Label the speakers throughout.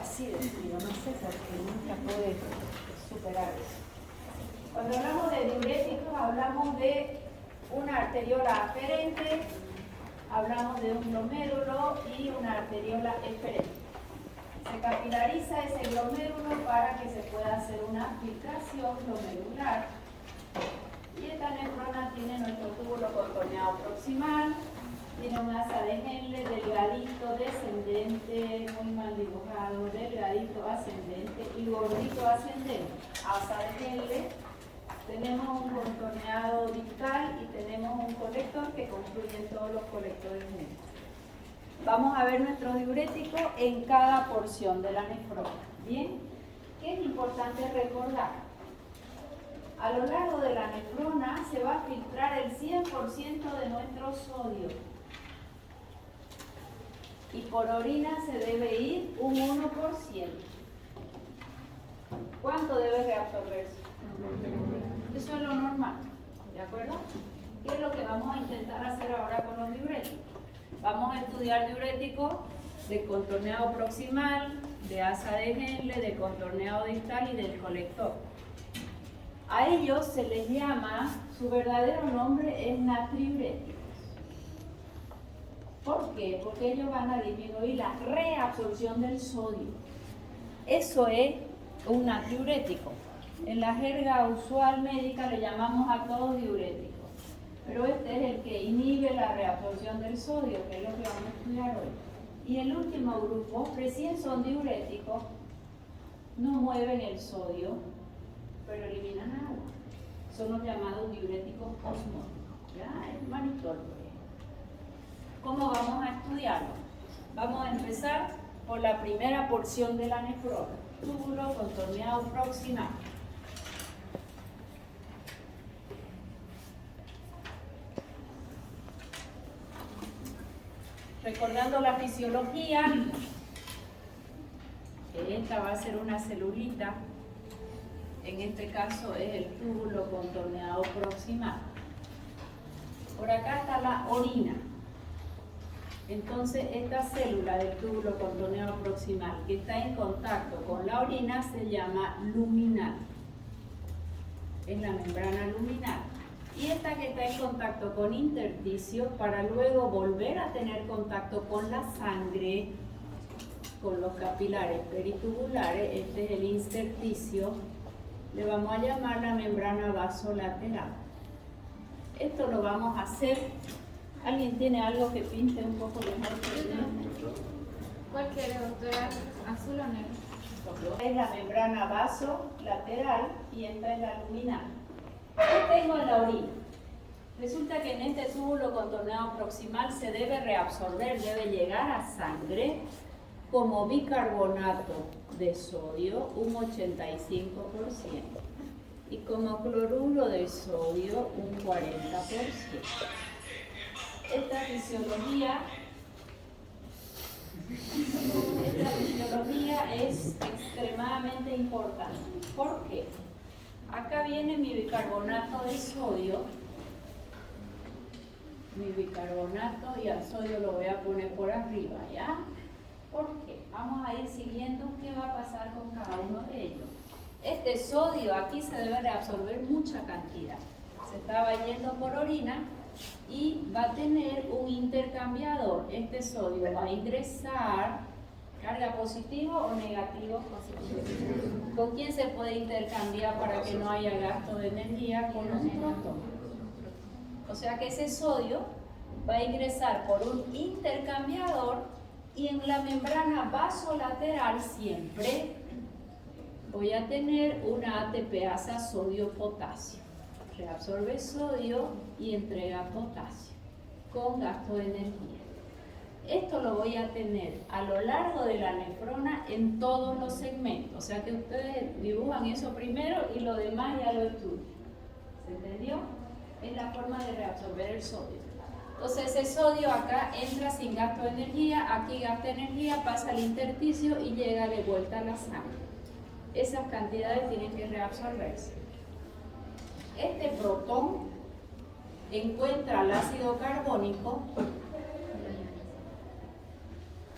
Speaker 1: así de frío, no sé por qué nunca pude superar eso. Cuando hablamos de diuréticos, hablamos de una arteriola aferente, hablamos de un glomérulo y una arteriola eferente. Se capilariza ese glomérulo para que se pueda hacer una filtración glomerular. Y esta nefrona tiene nuestro túbulo contorneado proximal, tiene un asa de Henle delgadito, descendente, muy mal dibujado, delgadito, ascendente y gordito ascendente. Asa de Henle, tenemos un contorneado distal y tenemos un colector que concluyen todos los colectores juntos. Vamos a ver nuestro diurético en cada porción de la nefrona. ¿Bien? ¿Qué es importante recordar? A lo largo de la nefrona se va a filtrar el 100% de nuestro sodio. Y por orina se debe ir un 1%. ¿Cuánto debe reabsorberse? Eso es lo normal. ¿De acuerdo? ¿Qué es lo que vamos a intentar hacer ahora con los diuréticos? Vamos a estudiar diuréticos de contorneado proximal, de asa de Henle, de contorneado distal y del colector. A ellos se les llama, su verdadero nombre es natriuréticos. ¿Por qué? Porque ellos van a disminuir la reabsorción del sodio. Eso es un natriurético. En la jerga usual médica le llamamos a todos diuréticos. Pero este es el que inhibe la reabsorción del sodio, que es lo que vamos a estudiar hoy. Y el último grupo, recién son diuréticos, no mueven el sodio, pero eliminan agua. Son los llamados diuréticos osmóticos. ¿Ya? Es manitol. ¿Cómo vamos a estudiarlo? Vamos a empezar por la primera porción de la nefrona, túbulo contorneado proximal. Recordando la fisiología, que esta va a ser una celulita, en este caso es el túbulo contorneado proximal. Por acá está la orina. Entonces esta célula del túbulo contorneado proximal que está en contacto con la orina se llama luminal. Es la membrana luminal. Y esta que está en contacto con intersticio para luego volver a tener contacto con la sangre, con los capilares peritubulares, este es el intersticio, le vamos a llamar la membrana vasolateral. Esto lo vamos a hacer. ¿Alguien tiene algo que pinte un poco mejor que yo?
Speaker 2: ¿Cuál quiere, doctora? ¿Azul o negro?
Speaker 1: Esta es la membrana vasolateral y esta es la luminal. ¿Qué tengo en la orina? Resulta que en este túbulo contorneado proximal se debe reabsorber, debe llegar a sangre como bicarbonato de sodio, un 85%, y como cloruro de sodio, un 40%. Esta fisiología es extremadamente importante. ¿Por qué? Acá viene mi bicarbonato de sodio, mi bicarbonato, y al sodio lo voy a poner por arriba, ¿ya? ¿Por qué? Vamos a ir siguiendo qué va a pasar con cada uno de ellos. Este sodio aquí se debe reabsorber mucha cantidad. Se estaba yendo por orina y va a tener un intercambiador. Este sodio va a ingresar, carga positivo o negativo. ¿Con quién se puede intercambiar para que no haya gasto de energía? Con un protón. O sea que ese sodio va a ingresar por un intercambiador y en la membrana vasolateral siempre voy a tener una ATPasa sodio-potasio. Reabsorbe sodio y entrega potasio con gasto de energía. Esto lo voy a tener a lo largo de la nefrona en todos los segmentos. O sea que ustedes dibujan eso primero y lo demás ya lo estudian. ¿Se entendió? Es la forma de reabsorber el sodio. Entonces ese sodio acá entra sin gasto de energía, aquí gasta energía, pasa al intersticio y llega de vuelta a la sangre. Esas cantidades tienen que reabsorberse. Este protón encuentra el ácido carbónico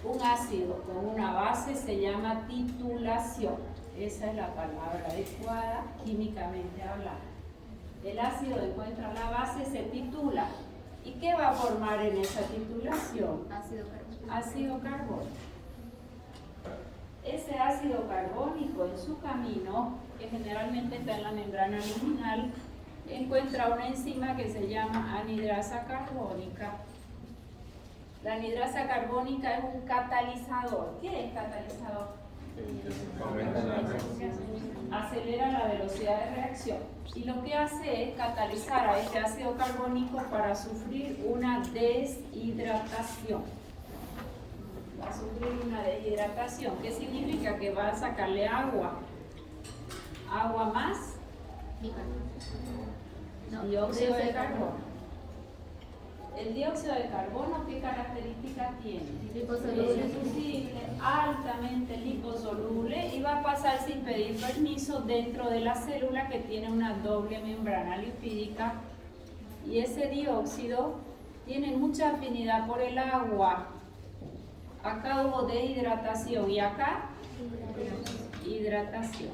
Speaker 1: Un ácido con una base se llama titulación. Esa es la palabra adecuada químicamente hablando. El ácido encuentra la base, se titula. ¿Y qué va a formar en esa titulación?
Speaker 2: Ácido carbónico.
Speaker 1: Ácido carbónico. Ese ácido carbónico en su camino, que generalmente está en la membrana luminal, encuentra una enzima que se llama anidrasa carbónica. La anidrasa carbónica es un catalizador. ¿Qué es catalizador? Acelera la velocidad de reacción. Y lo que hace es catalizar a este ácido carbónico para sufrir una deshidratación. Va a sufrir una deshidratación. ¿Qué significa? Que va a sacarle agua. Agua más dióxido de carbono. El dióxido de carbono, ¿qué características tiene?
Speaker 2: Liposoluble.
Speaker 1: Es soluble, altamente liposoluble y va a pasar sin pedir permiso dentro de la célula que tiene una doble membrana lipídica. Y ese dióxido tiene mucha afinidad por el agua. Acá hubo deshidratación y acá hidratación.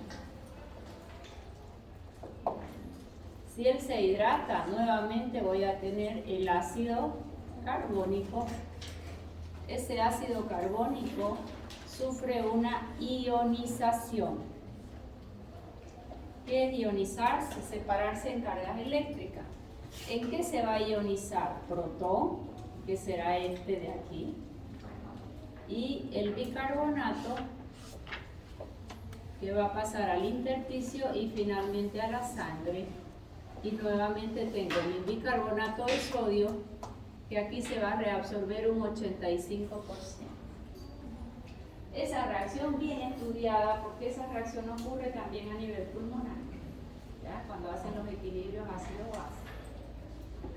Speaker 1: Si él se hidrata, nuevamente voy a tener el ácido carbónico. Ese ácido carbónico sufre una ionización. ¿Qué es ionizarse? Separarse en cargas eléctricas. ¿En qué se va a ionizar? Protón, que será este de aquí, y el bicarbonato, que va a pasar al intersticio y finalmente a la sangre. Y nuevamente tengo mi bicarbonato de sodio, que aquí se va a reabsorber un 85%. Esa reacción bien estudiada, porque esa reacción ocurre también a nivel pulmonar, ¿ya? Cuando hacen los equilibrios ácido-base.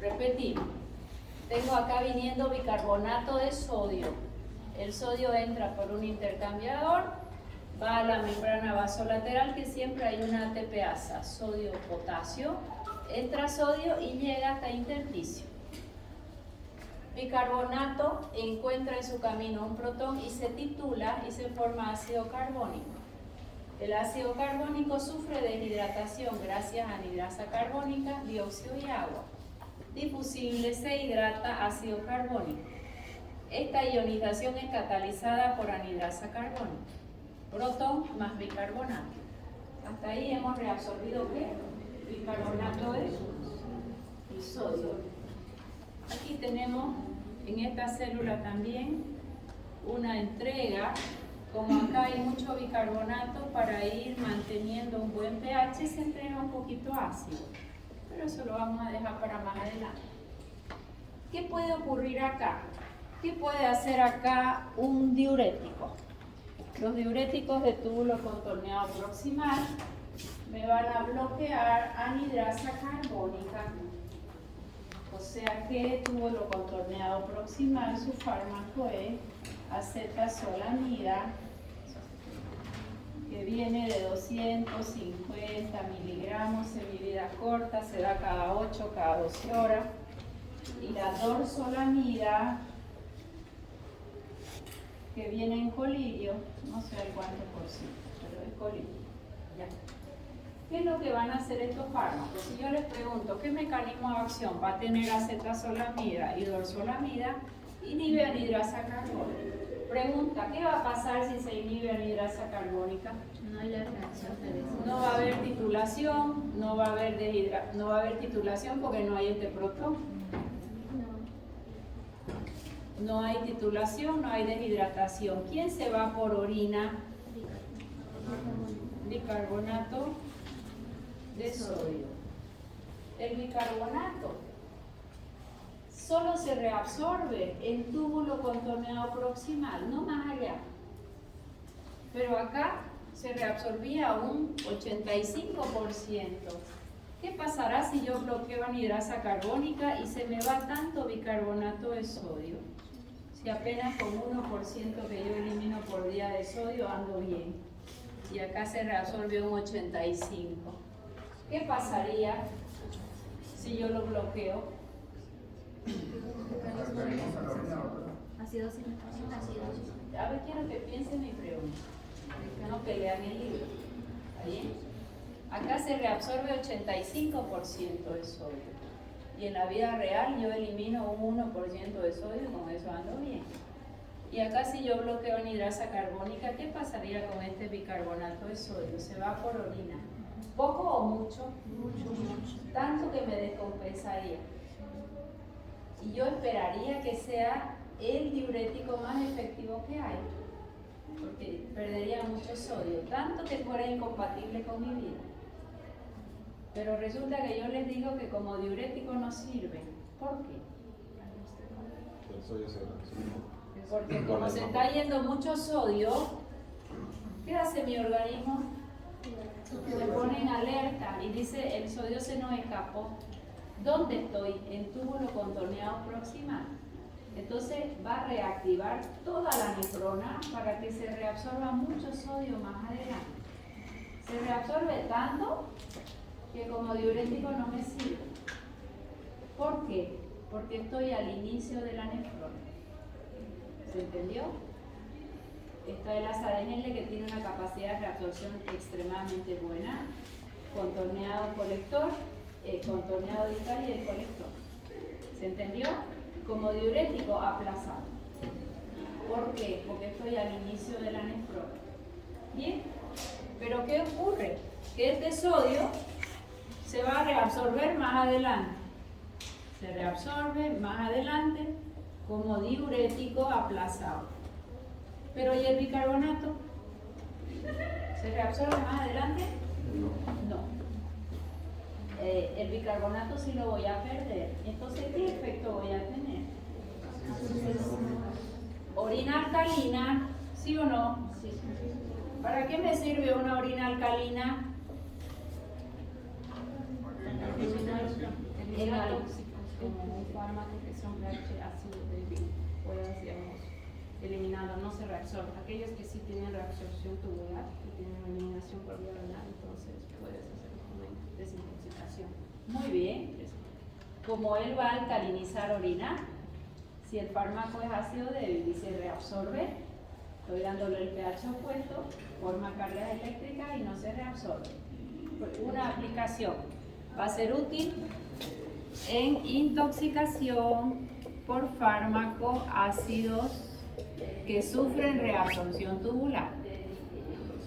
Speaker 1: Repetimos, tengo acá viniendo bicarbonato de sodio. El sodio entra por un intercambiador, va a la membrana vasolateral, que siempre hay una ATPasa, sodio-potasio. Entra sodio y llega hasta intersticio. Bicarbonato encuentra en su camino un protón y se titula y se forma ácido carbónico. El ácido carbónico sufre deshidratación gracias a anidrasa carbónica, dióxido y agua. Difusible, se hidrata, ácido carbónico. Esta ionización es catalizada por anidrasa carbónica. Protón más bicarbonato. Hasta ahí hemos reabsorbido ¿qué? Bicarbonato y sodio. Aquí tenemos en esta célula también una entrega. Como acá hay mucho bicarbonato, para ir manteniendo un buen pH se entrega un poquito ácido, pero eso lo vamos a dejar para más adelante. ¿Qué puede ocurrir acá? ¿Qué puede hacer acá un diurético? Los diuréticos de túbulo contorneado proximal me van a bloquear anidrasa carbónica. O sea que túbulo contorneado proximal, su fármaco es acetazolamida, que viene de 250 miligramos en vida corta, se da cada 8, cada 12 horas. Y la dorzolamida, que viene en colirio, no sé el cuánto por ciento, pero es colirio. Ya. ¿Qué es lo que van a hacer estos fármacos? Si yo les pregunto, ¿qué mecanismo de acción va a tener acetazolamida y dorzolamida? Inhibe anidrasa carbónica. Pregunta, ¿qué va a pasar si se inhibe anidrasa carbónica?
Speaker 2: No hay la reacción de
Speaker 1: No va a haber titulación, no va a haber titulación porque no hay este protón. No hay titulación, no hay deshidratación. ¿Quién se va por orina? Bicarbonato de sodio. El bicarbonato solo se reabsorbe en túbulo contorneado proximal, no más allá. Pero acá se reabsorbía un 85%. ¿Qué pasará si yo bloqueo anidrasa carbónica y se me va tanto bicarbonato de sodio? Si apenas con 1% que yo elimino por día de sodio ando bien. Y acá se reabsorbe un 85%. ¿Qué pasaría si yo lo bloqueo?
Speaker 2: Acidosis.
Speaker 1: A ver, quiero que piensen mi pregunta, no que lean el libro. ¿Está bien? Acá se reabsorbe 85% de sodio. Y en la vida real yo elimino un 1% de sodio y con eso ando bien. Y acá si yo bloqueo anhidrasa carbónica, ¿qué pasaría con este bicarbonato de sodio? Se va por orina. ¿Poco o mucho? Mucho. Tanto que me descompensaría. Y yo esperaría que sea el diurético más efectivo que hay, porque perdería mucho sodio, tanto que fuera incompatible con mi vida. Pero resulta que yo les digo que como diurético no sirve. ¿Por qué?
Speaker 3: El sodio se
Speaker 1: Porque como se está yendo mucho sodio, ¿qué hace mi organismo? Se pone en alerta y dice, el sodio se nos escapó. ¿Dónde estoy? En túbulo contorneado proximal. Entonces va a reactivar toda la nefrona para que se reabsorba mucho sodio más adelante. Se reabsorbe tanto que como diurético no me sirve. ¿Por qué? Porque estoy al inicio de la nefrona. ¿Se entendió? Está el AZDNL que tiene una capacidad de reabsorción extremadamente buena, contorneado colector, contorneado distal y el colector. ¿Se entendió? Como diurético aplazado. ¿Por qué? Porque estoy al inicio de la nefrona. Bien, pero ¿qué ocurre? Que este sodio se va a reabsorber más adelante. Se reabsorbe más adelante como diurético aplazado. Pero ¿y el bicarbonato? ¿Se reabsorbe más adelante? No. El bicarbonato sí lo voy a perder. Entonces, ¿qué efecto voy a tener? Orina alcalina, ¿sí o no? Sí. ¿Para qué me sirve una orina alcalina?
Speaker 2: Como un fármaco que son pH ácido débil, pues digamos, eliminado, no se reabsorbe. Aquellos que sí tienen reabsorción tubular, que tienen eliminación por vía renal, entonces puedes hacer una desintoxicación.
Speaker 1: Muy bien. Como él va a alcalinizar orina, si el fármaco es ácido débil y se reabsorbe, estoy dándole el pH opuesto, forma cargas eléctricas y no se reabsorbe. Una aplicación va a ser útil en intoxicación por fármacos ácidos que sufren reabsorción tubular.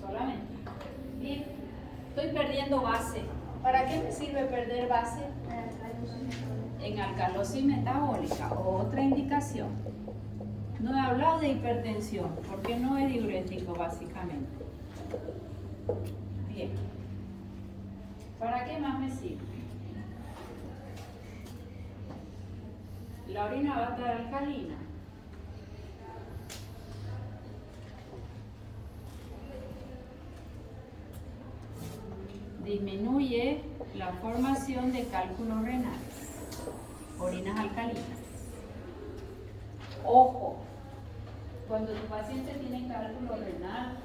Speaker 1: Solamente. Bien, estoy perdiendo base. ¿Para qué me sirve perder base? En alcalosis metabólica, otra indicación. No he hablado de hipertensión, porque no es diurético básicamente. Bien. ¿Para qué más me sirve? La orina va a estar alcalina. Disminuye la formación de cálculos renales, orinas alcalinas. Ojo, cuando tu paciente tiene cálculo renal,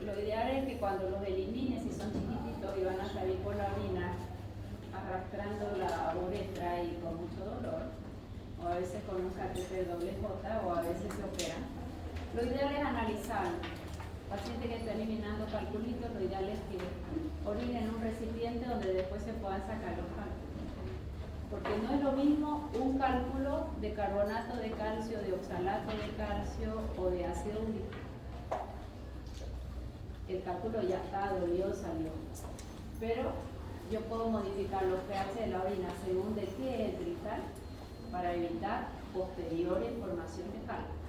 Speaker 1: lo ideal es que cuando los elimines, si son chiquititos y van a salir por la orina, arrastrando la uretra y con mucho dolor, o a veces con un catéter doble J, o a veces se operan, lo ideal es analizarlo. Paciente que está eliminando calculitos, lo ideal es que orine en un recipiente donde después se puedan sacar los cálculos. Porque no es lo mismo un cálculo de carbonato de calcio, de oxalato de calcio o de ácido úrico. El cálculo ya está, dolió, salió. Pero yo puedo modificar los pH de la orina según de qué es el cristal para evitar posteriores formación de cálculo.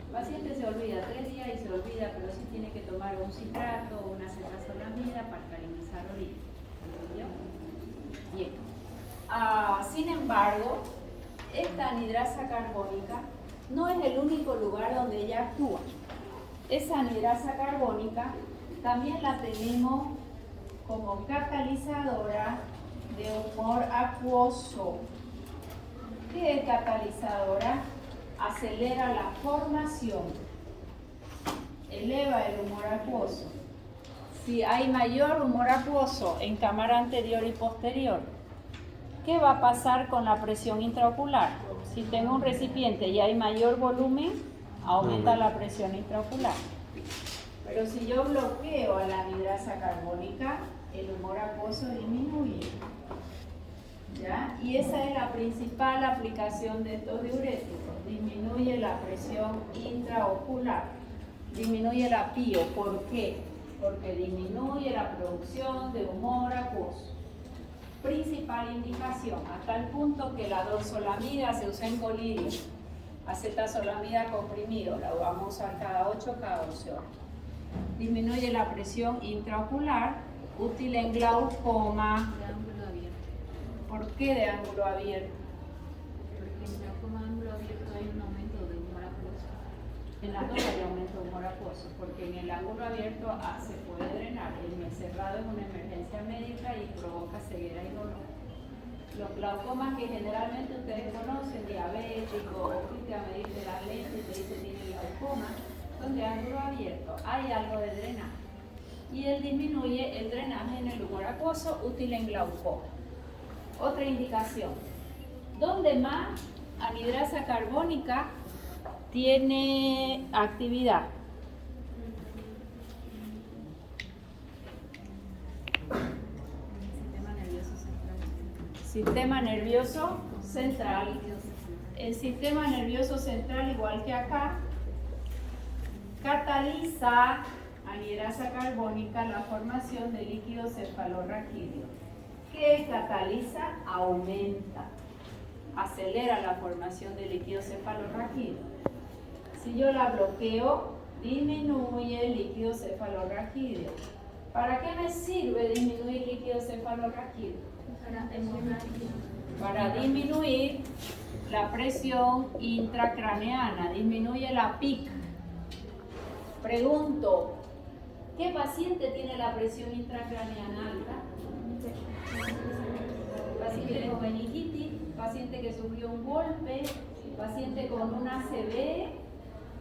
Speaker 1: El paciente se olvida 3 días y se olvida, pero sí tiene que tomar un citrato o una cetazolamida para alcalinizar orina. ¿Entendió? Bien. Sin embargo, esta anhidrasa carbónica no es el único lugar donde ella actúa. Esa anhidrasa carbónica también la tenemos como catalizadora de humor acuoso. ¿Qué es catalizadora? Acelera la formación, eleva el humor acuoso. Si hay mayor humor acuoso en cámara anterior y posterior, ¿qué va a pasar con la presión intraocular? Si tengo un recipiente y hay mayor volumen, aumenta la presión intraocular. Pero si yo bloqueo a la anhidrasa carbónica, el humor acuoso disminuye. ¿Ya? Y esa es la principal aplicación de estos diuréticos. Disminuye la presión intraocular, disminuye el apío. ¿Por qué? Porque disminuye la producción de humor acuoso. Principal indicación, hasta el punto que la dorsolamida se usa en colirio, acetazolamida comprimido, la vamos a usar cada 8 cada 12 horas. Disminuye la presión intraocular, útil en glaucoma.
Speaker 2: De ángulo abierto.
Speaker 1: ¿Por qué de ángulo abierto?
Speaker 2: Porque en glaucoma ángulo abierto hay un aumento de humor acuoso.
Speaker 1: En las dos hay aumento de humor acuoso, porque en el ángulo abierto se puede drenar. En el cerrado es una emergencia médica y provoca ceguera y dolor. Los glaucomas que generalmente ustedes conocen, diabético, o fuiste a medirte las lentes y te dice tiene glaucoma, son de ángulo abierto. Hay algo de drenaje. Y él disminuye el drenaje en el humor acuoso, útil en glaucoma. Otra indicación. ¿Dónde más anhidrasa carbónica tiene actividad?
Speaker 2: Sistema nervioso central.
Speaker 1: Sistema nervioso central. El sistema nervioso central, igual que acá, cataliza anhidrasa carbónica la formación de líquido cefalorraquídeo. ¿Qué cataliza? Aumenta, acelera la formación de líquido cefalorraquídeo. Si yo la bloqueo, disminuye el líquido cefalorraquídeo. ¿Para qué me sirve disminuir líquido cefalorraquídeo? Para disminuir la presión intracraneana, disminuye la PIC. Pregunto, ¿qué paciente tiene la presión intracraneana alta? Paciente con meningitis, paciente que sufrió un golpe, paciente con una ACV.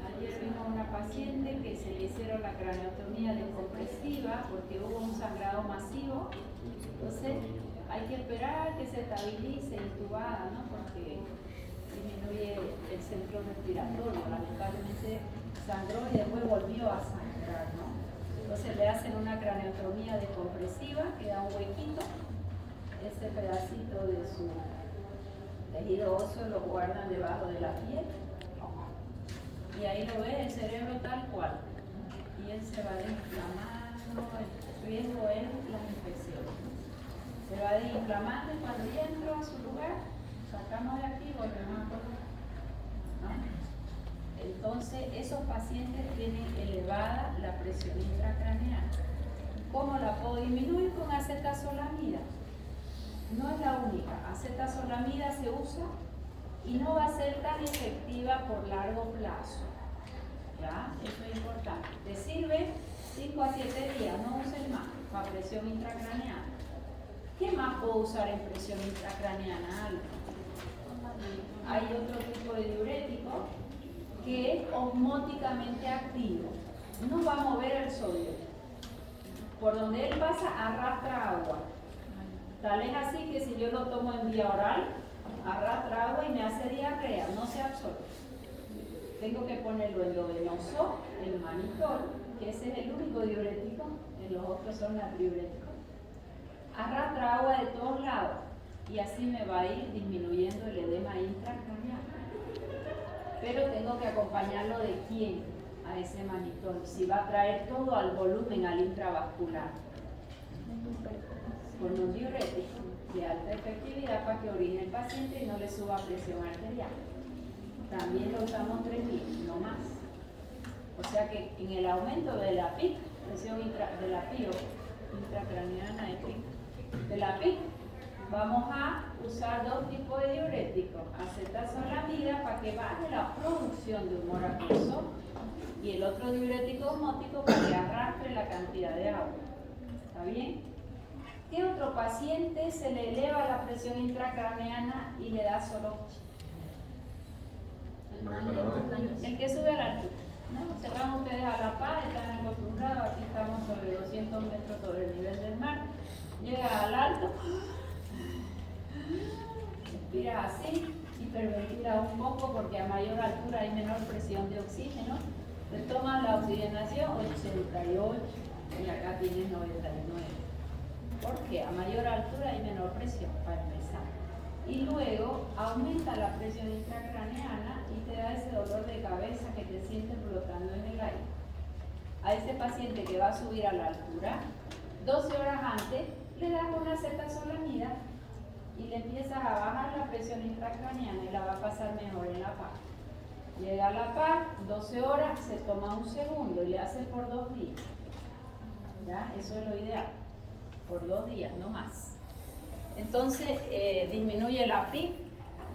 Speaker 1: Ayer vimos una paciente que se le hicieron la craneotomía descompresiva porque hubo un sangrado masivo. Entonces hay que esperar que se estabilice intubada, ¿no? Porque disminuye el centro respiratorio. Lamentablemente sangró y después volvió a sangrar, ¿no? Entonces le hacen una craneotomía descompresiva, queda un huequito, ese pedacito de su tejido óseo lo guardan debajo de la piel y ahí lo ve el cerebro tal cual y él se va desinflamando. El riesgo es las infecciones, se va desinflamando y cuando ya entró a su lugar sacamos de aquí y volvemos a colocar, ¿no? Entonces esos pacientes tienen elevada la presión intracraneana. ¿Cómo la puedo disminuir? Con acetazolamida. No es la única, acetazolamida se usa y no va a ser tan efectiva por largo plazo. ¿Ya? Eso es importante. Te sirve 5 a 7 días, no uses más para presión intracraneana. ¿Qué más puedo usar en presión intracraneana alta? Hay otro tipo de diurético que es osmóticamente activo. No va a mover el sodio. Por donde él pasa arrastra agua. Tal es así que si yo lo tomo en vía oral, arrastra agua y me hace diarrea, no se absorbe. Tengo que ponerlo endovenoso, el manitol, que ese es el único diurético, los otros son natriuréticos. Arrastra agua de todos lados y así me va a ir disminuyendo el edema intracraneal. Pero tengo que acompañarlo de quién a ese manitol, si va a traer todo al volumen, al intravascular. Con un diurético de alta efectividad para que orine el paciente y no le suba presión arterial. También lo usamos 3 días, no más. O sea que en el aumento de la PIC, presión de la PIO, intracraneana de la PIC, vamos a usar 2 tipos de diuréticos, acetazolamida para que baje la producción de humor acuoso y el otro diurético osmótico para que arrastre la cantidad de agua. ¿Está bien? ¿Qué otro paciente se le eleva la presión intracraneana y le da solo? El que sube al alto. ¿No? Se van ustedes a La Paz, están acostumbrados, aquí estamos sobre 200 metros sobre el nivel del mar. Llega al alto Inspira así, hiperventila un poco porque a mayor altura hay menor presión de oxígeno. Retomas la oxigenación, 88, y acá tienes 99. Porque a mayor altura hay menor presión, para empezar. Y luego aumenta la presión intracraneana y te da ese dolor de cabeza que te sientes flotando en el aire. A ese paciente que va a subir a la altura, 12 horas antes, le das una cetazolamida y le empiezas a bajar la presión intracraneana y la va a pasar mejor en la par. Llega a la par, 12 horas, se toma un segundo y le hace por 2 días. ¿Ya? Eso es lo ideal, por 2 días, no más. Entonces, disminuye la PIC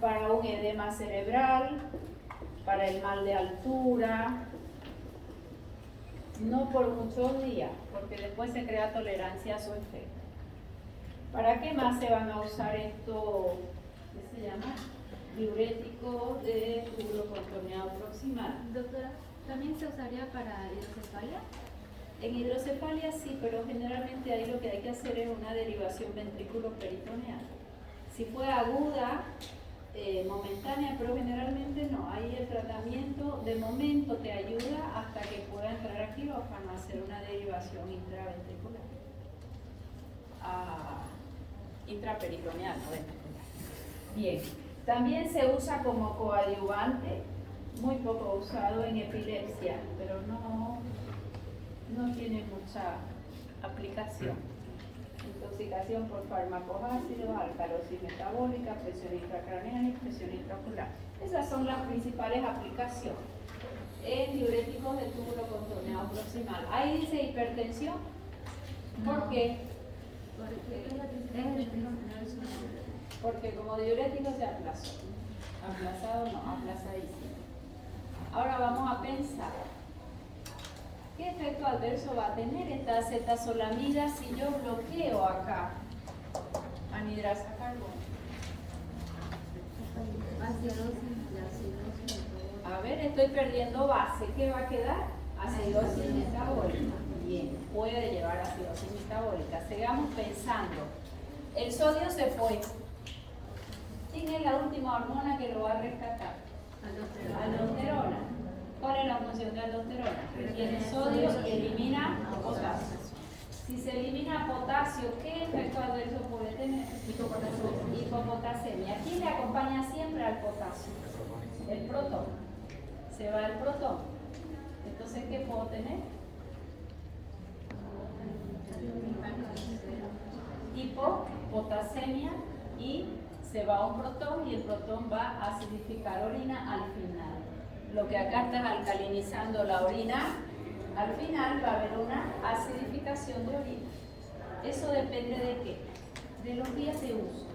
Speaker 1: para un edema cerebral, para el mal de altura, no por muchos días, porque después se crea tolerancia a su efecto. ¿Para qué más se van a usar esto? ¿Qué se llama? Diurético de túbulo contorneado proximal.
Speaker 4: Doctora, ¿también se usaría para hidrocefalia?
Speaker 1: En hidrocefalia sí, pero generalmente ahí lo que hay que hacer es una derivación ventrículo-peritoneal. Si fue aguda, momentánea, pero generalmente no. Ahí el tratamiento de momento te ayuda hasta que pueda entrar a quirófano a hacer una derivación intraventricular. Intraperitoneal, no ventricular. Bien, también se usa como coadyuvante, muy poco usado en epilepsia, pero no tiene mucha aplicación. Intoxicación por fármacos ácidos, alcalosis metabólica, presión intracraneal y presión intraocular. Esas son las principales aplicaciones en diuréticos de túbulo contorneado proximal. Ahí dice hipertensión. ¿Por qué? Porque como diurético se aplazó. Aplazado no, aplazadísimo. Ahora vamos a pensar. ¿Qué efecto adverso va a tener esta acetazolamida si yo bloqueo acá anhidrasa carbono? A ver, estoy perdiendo base. ¿Qué va a quedar? Acidosis metabólica. Bien, puede llevar a acidosis metabólica. Sigamos pensando. El sodio se fue. ¿Quién es la última hormona que lo va a rescatar? Aldosterona. ¿Cuál es la función de aldosterona? Retiene sodio y elimina potasio. Si se elimina potasio, ¿qué efecto adverso puede tener? Hipopotasemia. ¿Quién le acompaña siempre al potasio? El protón. Se va el protón. Entonces, ¿qué puedo tener? Hipopotasemia y se va un protón y el protón va a acidificar orina al final. Lo que acá estás alcalinizando la orina, al final va a haber una acidificación de orina. ¿Eso depende de qué? De los días de uso.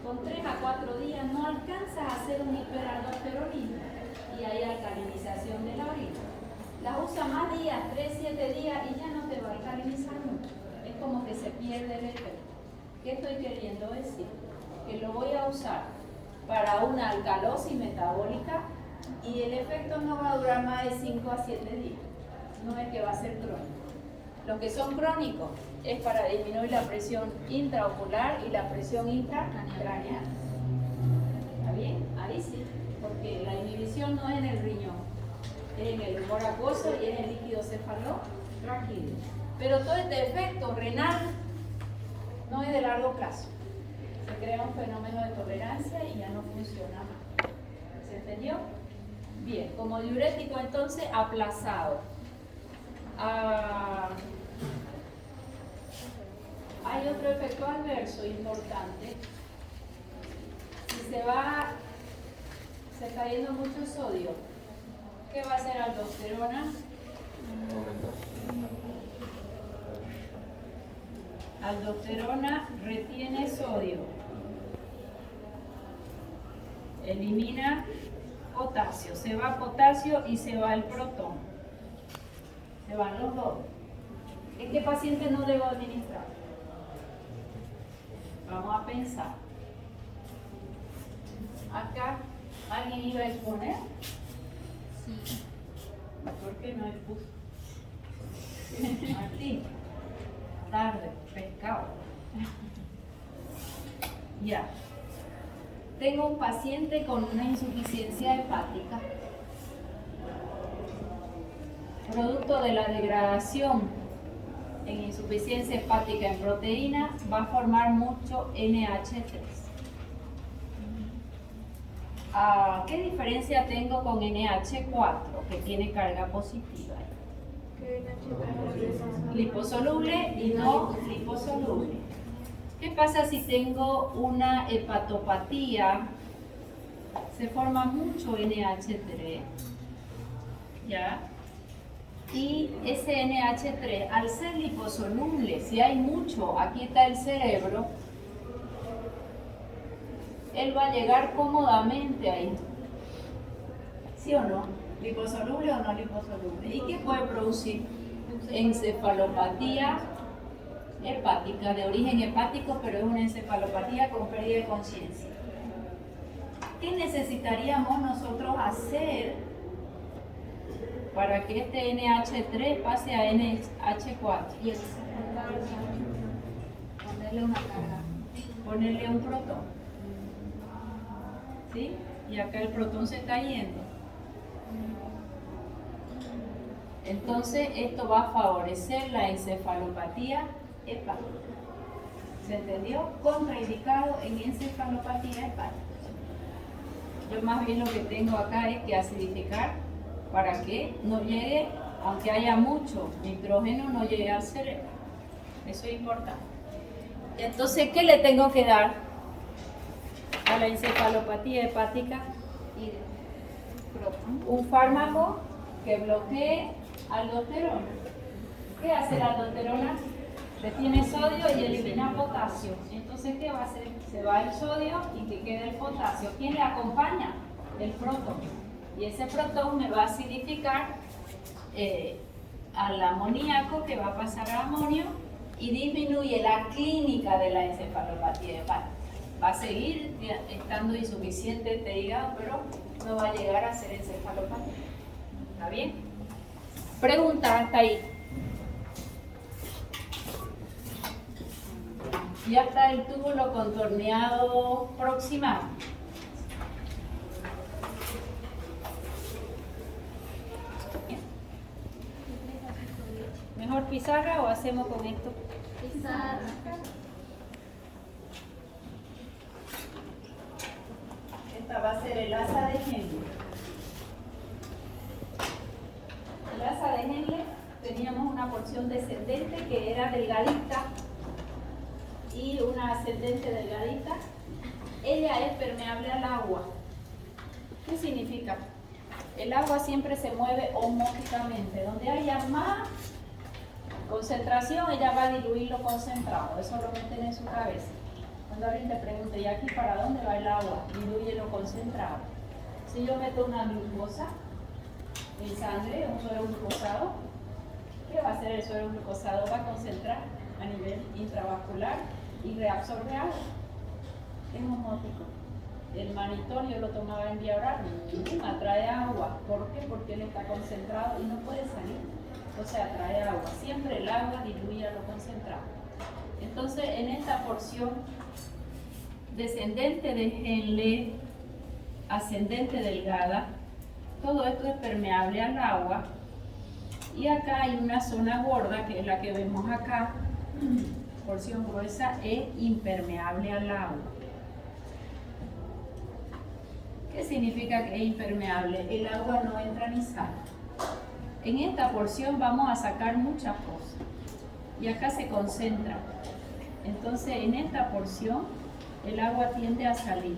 Speaker 1: Con 3 a 4 días no alcanzas a hacer un hiperaldosteronismo y hay alcalinización de la orina. La usa más días, 3, 7 días y ya no te va a alcalinizar mucho. Es como que se pierde el efecto. ¿Qué estoy queriendo decir? Que lo voy a usar para una alcalosis metabólica y el efecto no va a durar más de 5 a 7 días. No es que va a ser crónico. Los que son crónicos es para disminuir la presión intraocular y la presión intracraneal. ¿Está bien? Ahí sí, porque la inhibición no es en el riñón, es en el humor acuoso y es en el líquido cefalorraquídeo. Pero todo este efecto renal no es de largo plazo. Se crea un fenómeno de tolerancia y ya no funciona más. ¿Se entendió? Bien, como diurético entonces aplazado. Hay otro efecto adverso importante. Si se está yendo mucho sodio, ¿qué va a hacer aldosterona? Aldosterona retiene sodio, elimina potasio, se va potasio y se va el protón, se van los dos. ¿En qué paciente no debo administrar? Vamos a pensar. Acá, ¿alguien iba a exponer?
Speaker 4: Sí.
Speaker 1: ¿Por qué no expuso? Martín, tarde, pescado. Ya. Tengo un paciente con una insuficiencia hepática, producto de la degradación en insuficiencia hepática en proteína, va a formar mucho NH3. ¿Qué diferencia tengo con NH4, que tiene carga positiva? Liposoluble y no liposoluble. ¿Qué pasa si tengo una hepatopatía? Se forma mucho NH3, ¿ya? Y ese NH3, al ser liposoluble, si hay mucho, aquí está el cerebro, él va a llegar cómodamente ahí. ¿Sí o no? ¿Liposoluble o no liposoluble? ¿Y qué puede producir? Encefalopatía hepática, de origen hepático, pero es una encefalopatía con pérdida de conciencia. ¿Qué necesitaríamos nosotros hacer para que este NH3 pase a NH4?
Speaker 4: Y el ponerle una carga.
Speaker 1: Ponerle un protón. ¿Sí? Y acá el protón se está yendo. Entonces esto va a favorecer la encefalopatía hepática. ¿Se entendió? Contraindicado en encefalopatía hepática. Yo más bien lo que tengo acá es que acidificar para que no llegue, aunque haya mucho nitrógeno, no llegue al cerebro. Eso es importante. Entonces, ¿qué le tengo que dar a la encefalopatía hepática? Un fármaco que bloquee aldosterona. ¿Qué hace la aldosterona? Retiene sodio y elimina potasio. Entonces, ¿qué va a hacer? Se va el sodio y que quede el potasio. ¿Quién le acompaña? El protón. Y ese protón me va a acidificar al amoníaco, que va a pasar a amonio, y disminuye la clínica de la encefalopatía hepática. Va a seguir estando insuficiente este hígado, pero no va a llegar a ser encefalopatía. ¿Está bien? Pregunta hasta ahí. Ya está el túbulo contorneado proximal. ¿Mejor pizarra o hacemos con esto?
Speaker 4: Pizarra.
Speaker 1: Esta va a ser el asa de Henle. El asa de Henle teníamos una porción descendente que era delgadita y una ascendente delgadita. Ella es permeable al agua. ¿Qué significa? El agua siempre se mueve osmóticamente. Donde haya más concentración, ella va a diluir lo concentrado. Eso lo meten en su cabeza. Cuando alguien te pregunte, ¿y aquí para dónde va el agua? Diluye lo concentrado. Si yo meto una glucosa en sangre, un suero glucosado, ¿qué va a hacer el suero glucosado? Va a concentrar a nivel intravascular y reabsorbe agua. Es osmótico. El manitol yo lo tomaba en vía oral, atrae agua. ¿Por qué? Porque él está concentrado y no puede salir. Entonces atrae agua. Siempre el agua diluye lo concentrado. Entonces en esta porción descendente de Henle, ascendente delgada, todo esto es permeable al agua. Y acá hay una zona gorda, que es la que vemos acá, porción gruesa, es impermeable al agua. ¿Qué significa que es impermeable? El agua no entra ni sale. En esta porción vamos a sacar muchas cosas y acá se concentra. Entonces en esta porción el agua tiende a salir,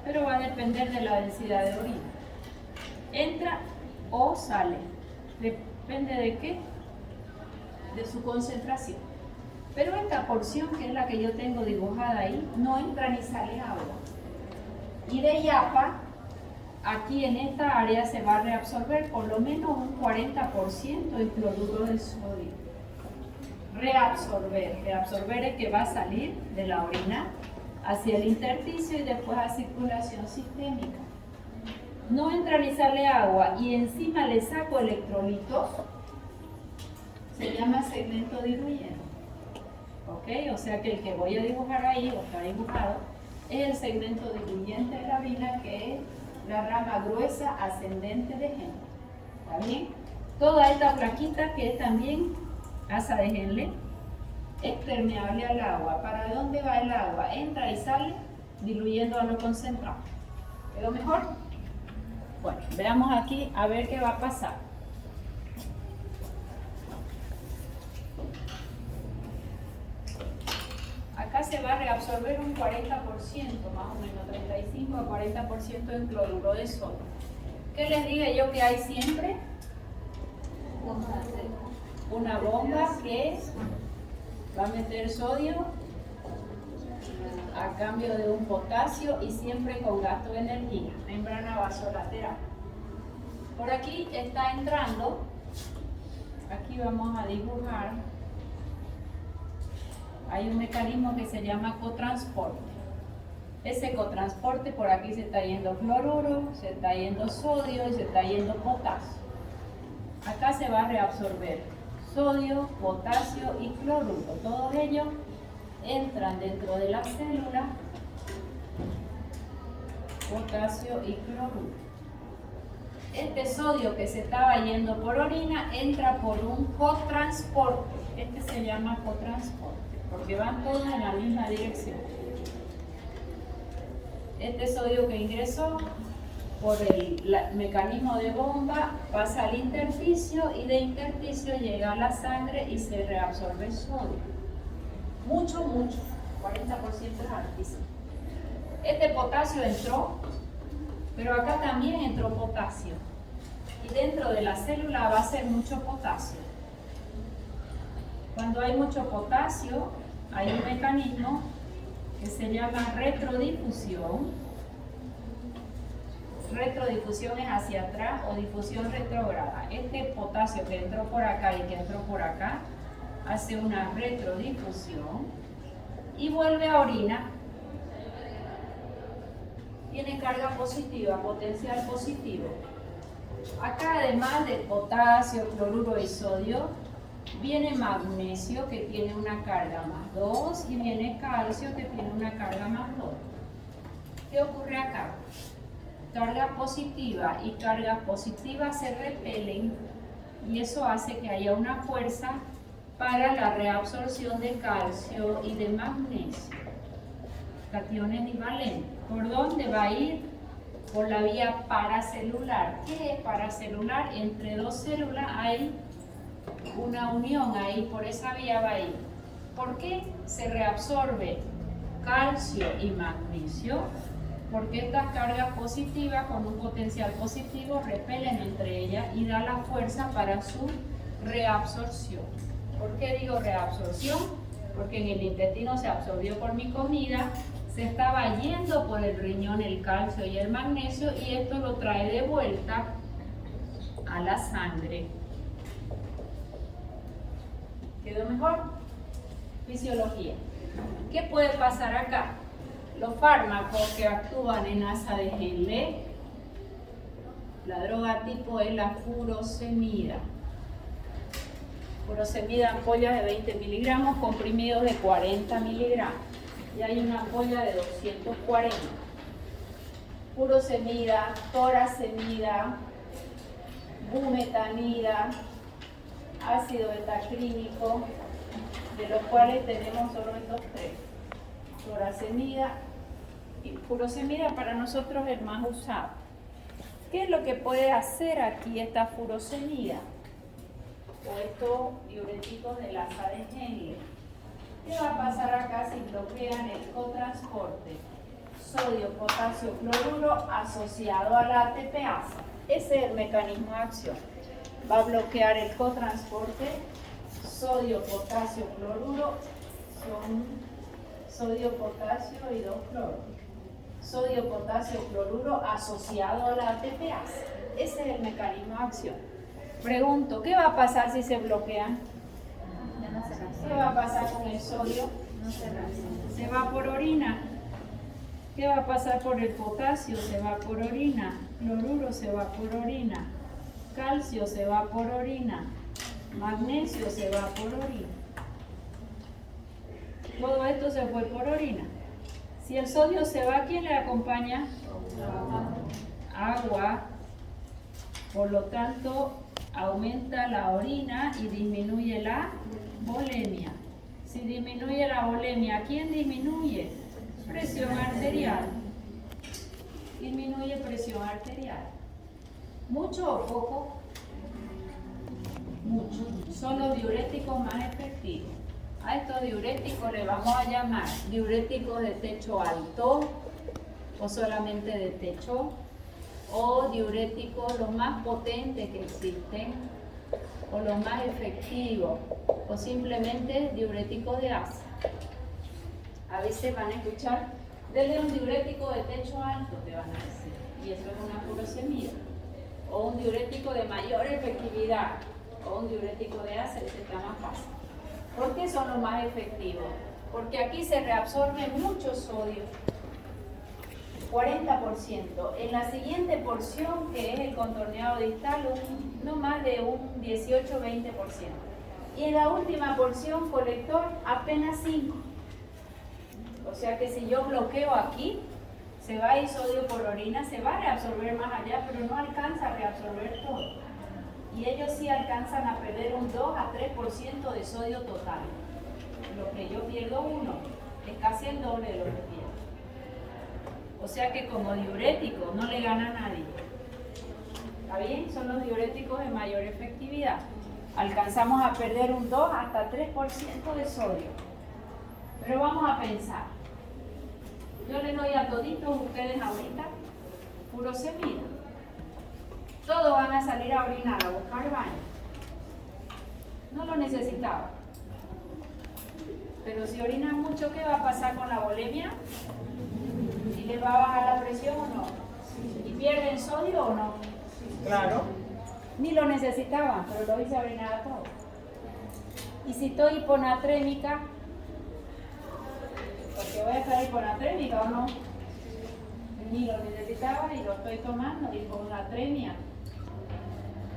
Speaker 1: pero va a depender de la densidad de orina. Entra o sale, depende de qué, de su concentración. Pero esta porción, que es la que yo tengo dibujada ahí, no entra ni sale agua. Y de yapa, aquí en esta área se va a reabsorber por lo menos un 40% del cloruro de sodio. Reabsorber es que va a salir de la orina hacia el intersticio y después a circulación sistémica. No entra ni sale agua y encima le saco electrolitos, se llama segmento diluyente. ¿Ok? O sea que el que voy a dibujar ahí, o está dibujado, es el segmento diluyente de la orina, que es la rama gruesa ascendente de Henle. ¿Está bien? Toda esta plaquita, que es también asa de Henle, es permeable al agua. ¿Para dónde va el agua? Entra y sale diluyendo a lo concentrado. ¿Quedó mejor? Bueno, veamos aquí a ver qué va a pasar. Acá se va a reabsorber un 40%, más o menos 35 a 40% en cloruro de sodio. ¿Qué les dije yo que hay siempre? Una bomba que va a meter sodio a cambio de un potasio y siempre con gasto de energía, membrana vasolateral. Por aquí está entrando, aquí vamos a dibujar, hay un mecanismo que se llama cotransporte. Ese cotransporte, por aquí se está yendo cloruro, se está yendo sodio y se está yendo potasio. Acá se va a reabsorber sodio, potasio y cloruro. Todos ellos entran dentro de la célula, potasio y cloruro. Este sodio que se estaba yendo por orina entra por un cotransporte. Este se llama cotransporte porque van todos en la misma dirección. Este sodio que ingresó por el mecanismo de bomba pasa al intersticio y de intersticio llega a la sangre y se reabsorbe sodio. Mucho, 40% es altísimo. Este potasio entró, pero acá también entró potasio. Y dentro de la célula va a ser mucho potasio. Cuando hay mucho potasio, hay un mecanismo que se llama retrodifusión. Retrodifusión es hacia atrás o difusión retrógrada. Este potasio que entró por acá y que entró por acá hace una retrodifusión y vuelve a orina. Tiene carga positiva, potencial positivo. Acá, además de potasio, cloruro y sodio, viene magnesio, que tiene una carga más 2, y viene calcio, que tiene una carga más 2. ¿Qué ocurre acá? Carga positiva y carga positiva se repelen y eso hace que haya una fuerza para la reabsorción de calcio y de magnesio. Cationes divalentes. ¿Por dónde va a ir? Por la vía paracelular. ¿Qué es paracelular? Entre dos células hay una unión ahí, por esa vía va a ir. ¿Por qué se reabsorbe calcio y magnesio? Porque estas cargas positivas con un potencial positivo repelen entre ellas y da la fuerza para su reabsorción. ¿Por qué digo reabsorción? Porque en el intestino se absorbió por mi comida, se estaba yendo por el riñón el calcio y el magnesio y esto lo trae de vuelta a la sangre. ¿Quedó mejor? Fisiología. ¿Qué puede pasar acá? Los fármacos que actúan en asa de Henle, la droga tipo es la furosemida. Furosemida, ampollas de 20 miligramos, comprimidos de 40 miligramos. Y hay una ampolla de 240. Furosemida, torasemida, bumetanida, ácido betaclínico, de los cuales tenemos solo estos tres. Torasemida y furosemida para nosotros es el más usado. ¿Qué es lo que puede hacer aquí esta furosemida? O estos diuréticos de la asa de Henle. ¿Qué va a pasar acá si bloquean el cotransporte? Sodio, potasio, cloruro asociado a la ATPasa. Ese es el mecanismo de acción. Va a bloquear el cotransporte. Sodio, potasio, cloruro son sodio, potasio y 2 cloros. Sodio, potasio, cloruro asociado a la ATPasa. Ese es el mecanismo de acción. Pregunto, ¿qué va a pasar si se bloquean? ¿Qué va a pasar con el sodio? Se va por orina. ¿Qué va a pasar por el potasio? Se va por orina. Cloruro se va por orina. Calcio se va por orina. Magnesio se va por orina. Todo esto se fue por orina. Si el sodio se va, ¿quién le acompaña? Agua. Por lo tanto, aumenta la orina y disminuye la volemia. Si disminuye la volemia, ¿quién disminuye? Presión arterial. Disminuye presión arterial. ¿Mucho o poco? Mucho. Son los diuréticos más efectivos. A estos diuréticos le vamos a llamar diuréticos de techo alto o solamente de techo, o diuréticos los más potentes que existen, o los más efectivos, o simplemente diuréticos de asa. A veces van a escuchar, denle un diurético de techo alto, te van a decir, y eso es una furosemida. O un diurético de mayor efectividad, o un diurético de asa, ese está más fácil. ¿Por qué son los más efectivos? Porque aquí se reabsorbe mucho sodio, 40%. En la siguiente porción, que es el contorneado distal, no más de un 18-20%. Y en la última porción, colector, apenas 5%. O sea que si yo bloqueo aquí, se va a ir sodio por orina, se va a reabsorber más allá, pero no alcanza a reabsorber todo. Y ellos sí alcanzan a perder un 2 a 3% de sodio total. Lo que yo pierdo 1 es casi el doble de lo que pierdo. O sea que como diurético no le gana a nadie. ¿Está bien? Son los diuréticos de mayor efectividad. Alcanzamos a perder un 2 hasta 3% de sodio. Pero vamos a pensar. Yo les doy a toditos ustedes ahorita furosemida. Todos van a salir a orinar, a buscar baño. No lo necesitaba. Pero si orinan mucho, ¿qué va a pasar con la volemia? ¿Y les va a bajar la presión o no? ¿Y pierden sodio o no?
Speaker 5: Claro.
Speaker 1: Ni lo necesitaban, pero lo hice orinar a todos. Y si estoy hiponatrémica, porque voy a estar hiponatrémica o no, ni lo necesitaba y lo estoy tomando, hiponatremia.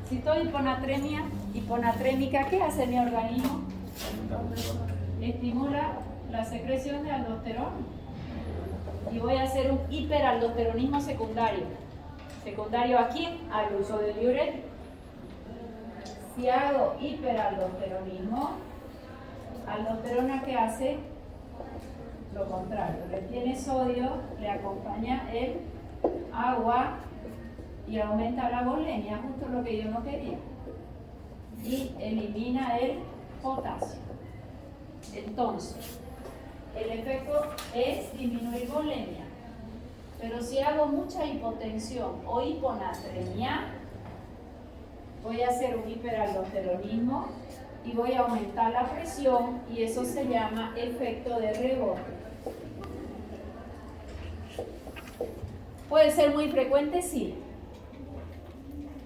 Speaker 1: Si estoy hiponatrémica, ¿qué hace mi organismo? Estimula la secreción de aldosterona. Y voy a hacer un hiperaldosteronismo secundario. ¿Secundario a quién? Al uso de diurético. Si hago hiperaldosteronismo, aldosterona, ¿qué hace? Lo contrario, retiene sodio, le acompaña el agua y aumenta la volemia, justo lo que yo no quería. Y elimina el potasio. Entonces, el efecto es disminuir volemia. Pero si hago mucha hipotensión o hiponatremia, voy a hacer un hiperaldosteronismo y voy a aumentar la presión, y eso se llama efecto de rebote. ¿Puede ser muy frecuente? Sí.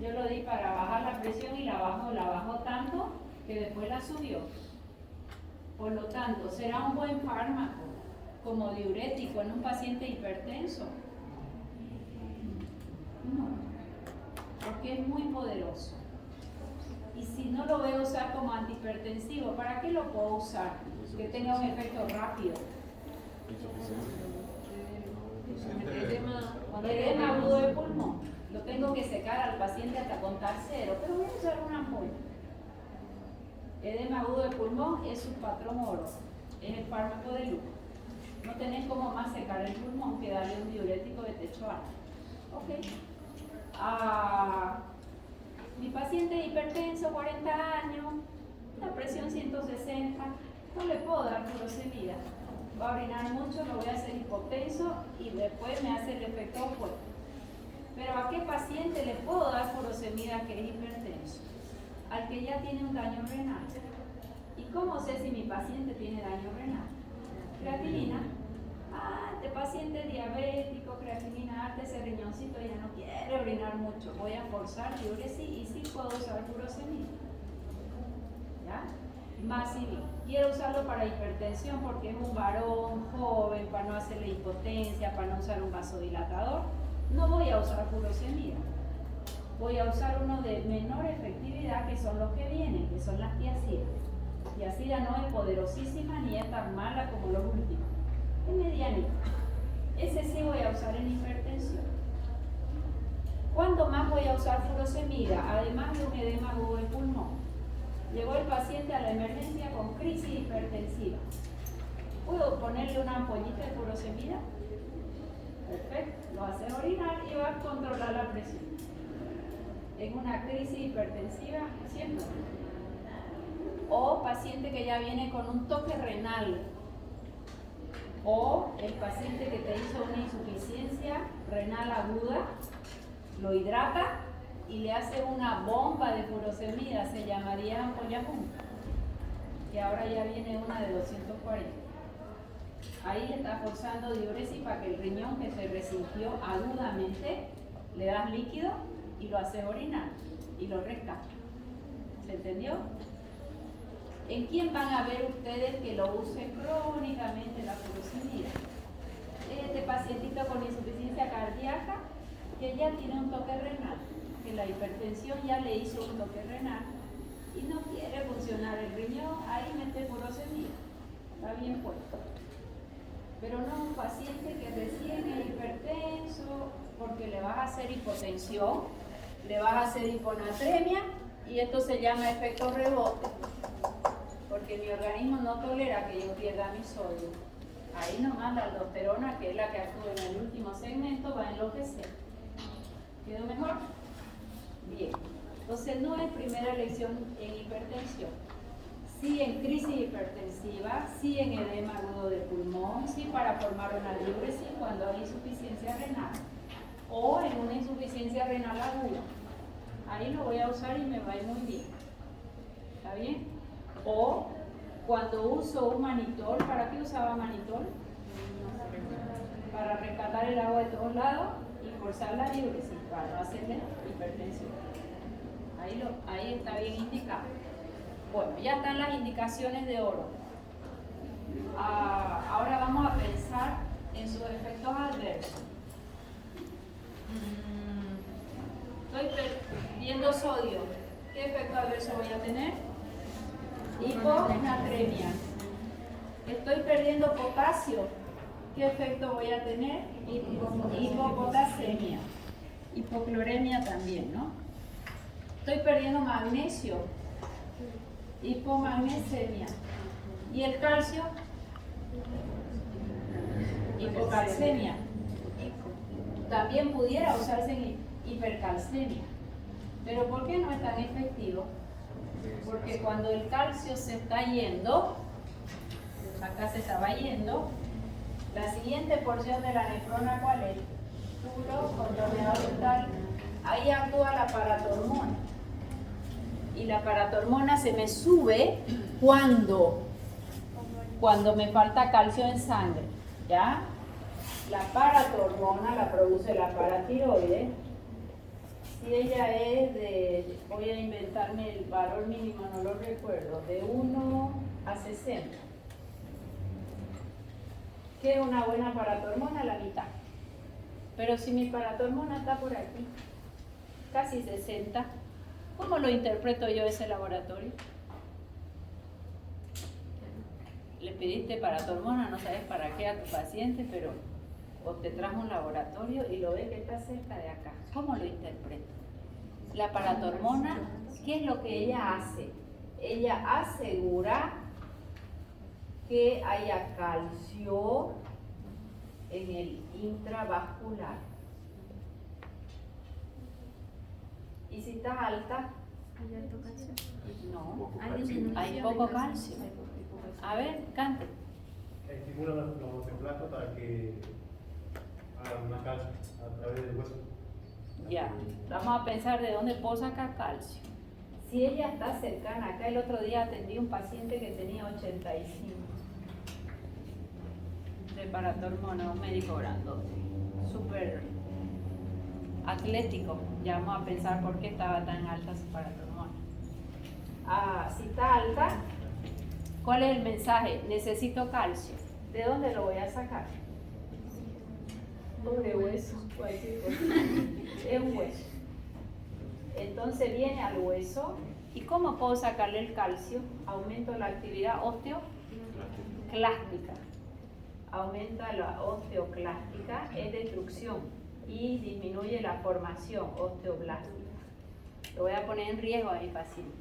Speaker 1: Yo lo di para bajar la presión y la bajó tanto que después la subió. Por lo tanto, ¿será un buen fármaco como diurético en un paciente hipertenso? No, porque es muy poderoso. Y si no lo voy a usar como antihipertensivo, ¿para qué lo puedo usar? Que tenga un efecto rápido. Edema agudo de pulmón. Lo tengo que secar al paciente hasta contar 0, pero voy a usar una ampolla. Edema agudo de pulmón es un patrón oro, es el fármaco de lujo. No tenés como más secar el pulmón que darle un diurético de techo alto. Ok. Mi paciente hipertenso, 40 años, la presión 160, no le puedo dar furosemida. Va a orinar mucho, lo voy a hacer hipotenso y después me hace el efecto opuesto. Pero ¿a qué paciente le puedo dar furosemida que es hipertenso? Al que ya tiene un daño renal. ¿Y cómo sé si mi paciente tiene daño renal? Creatinina. Este paciente es diabético, creatinina alta, ese riñoncito ya no quiere orinar mucho. Voy a forzar diuresis y sí puedo usar furosemida. ¿Ya? Más si quiero usarlo para hipertensión porque es un varón joven, para no hacerle hipotencia, para no usar un vasodilatador, no voy a usar furosemida. Voy a usar uno de menor efectividad, que son los que vienen, que son las tiazidas. Tiazida no es poderosísima ni es tan mala como los últimos. Es medianita. Ese sí voy a usar en hipertensión. ¿Cuándo más voy a usar furosemida? Además de un edema agudo de pulmón. Llegó el paciente a la emergencia con crisis hipertensiva. ¿Puedo ponerle una ampollita de furosemida? Perfecto. Lo hace orinar y va a controlar la presión. En una crisis hipertensiva, siempre. O paciente que ya viene con un toque renal. O el paciente que te hizo una insuficiencia renal aguda, lo hidrata y le hace una bomba de furosemida, se llamaría ampolla junta, que ahora ya viene una de 240. Ahí le está forzando diuresis para que el riñón que se resintió agudamente, le das líquido y lo haces orinar y lo rescata. ¿Se entendió? ¿En quién van a ver ustedes que lo use crónicamente la furosemida? Este pacientito con insuficiencia cardíaca que ya tiene un toque renal, que la hipertensión ya le hizo un toque renal y no quiere funcionar el riñón, ahí mete furosemida, está bien puesto. Pero no un paciente que recién es hipertenso porque le vas a hacer hipotensión, le vas a hacer hiponatremia y esto se llama efecto rebote, porque mi organismo no tolera que yo pierda mi sodio. Ahí nomás la aldosterona, que es la que actúa en el último segmento, va a enloquecer. ¿Quedó mejor? Bien. Entonces no es primera elección en hipertensión. Sí en crisis hipertensiva, sí en edema agudo de pulmón, sí para formar una diuresis cuando hay insuficiencia renal o en una insuficiencia renal aguda. Ahí lo voy a usar y me va a ir muy bien. ¿Está bien? O cuando uso un manitol, ¿para qué usaba manitol? Para rescatar el agua de todos lados y forzar la diuresis para no hacerle hipertensión. Ahí está bien indicado. Bueno, ya están las indicaciones de oro. Ahora vamos a pensar en sus efectos adversos. Estoy perdiendo sodio. ¿Qué efecto adverso voy a tener? Hiponatremia. Estoy perdiendo potasio. ¿Qué efecto voy a tener? Hipopotasemia. Hipocloremia también, ¿no? Estoy perdiendo magnesio. Hipomagnesemia. ¿Y el calcio? Hipocalcemia. También pudiera usarse en hipercalcemia. ¿Pero por qué no es tan efectivo? Porque cuando el calcio se está yendo, acá se estaba yendo, la siguiente porción de la nefrona, ¿cuál es? Turo, contorneador total. Ahí actúa la paratormona. Y la paratormona se me sube cuando me falta calcio en sangre, ¿ya? La paratormona la produce la paratiroide. Si ella es de, voy a inventarme el valor mínimo, no lo recuerdo, de 1 a 60. ¿Qué es una buena paratormona? La mitad. Pero si mi paratormona está por aquí, casi 60, ¿cómo lo interpreto yo ese laboratorio? Le pediste paratormona, no sabes para qué a tu paciente, pero o te trajo un laboratorio y lo ve que está cerca de acá. ¿Cómo lo interpreto? La paratormona, ¿qué es lo que ella hace? Ella asegura que haya calcio en el intravascular. ¿Y si está alta?
Speaker 4: ¿Hay alto calcio?
Speaker 1: No,
Speaker 4: Hay disminución
Speaker 1: hay
Speaker 4: de
Speaker 1: poco calcio. A ver, cante.
Speaker 5: Estimula los osteoblastos para que hagan más calcio a través del hueso.
Speaker 1: Ya, vamos a pensar de dónde puedo sacar calcio. Si ella está cercana, acá el otro día atendí un paciente que tenía 85 de paratormona, un médico grandote, súper atlético. Ya vamos a pensar por qué estaba tan alta su paratormona. Si está alta, ¿cuál es el mensaje? Necesito calcio. ¿De dónde lo voy a sacar? Pobre hueso, cualquier cosa. Es un hueso. Entonces viene al hueso. ¿Y cómo puedo sacarle el calcio? Aumento la actividad osteoclástica. aumenta la osteoclástica, es destrucción y disminuye la formación osteoblástica. Lo voy a poner en riesgo a mi paciente.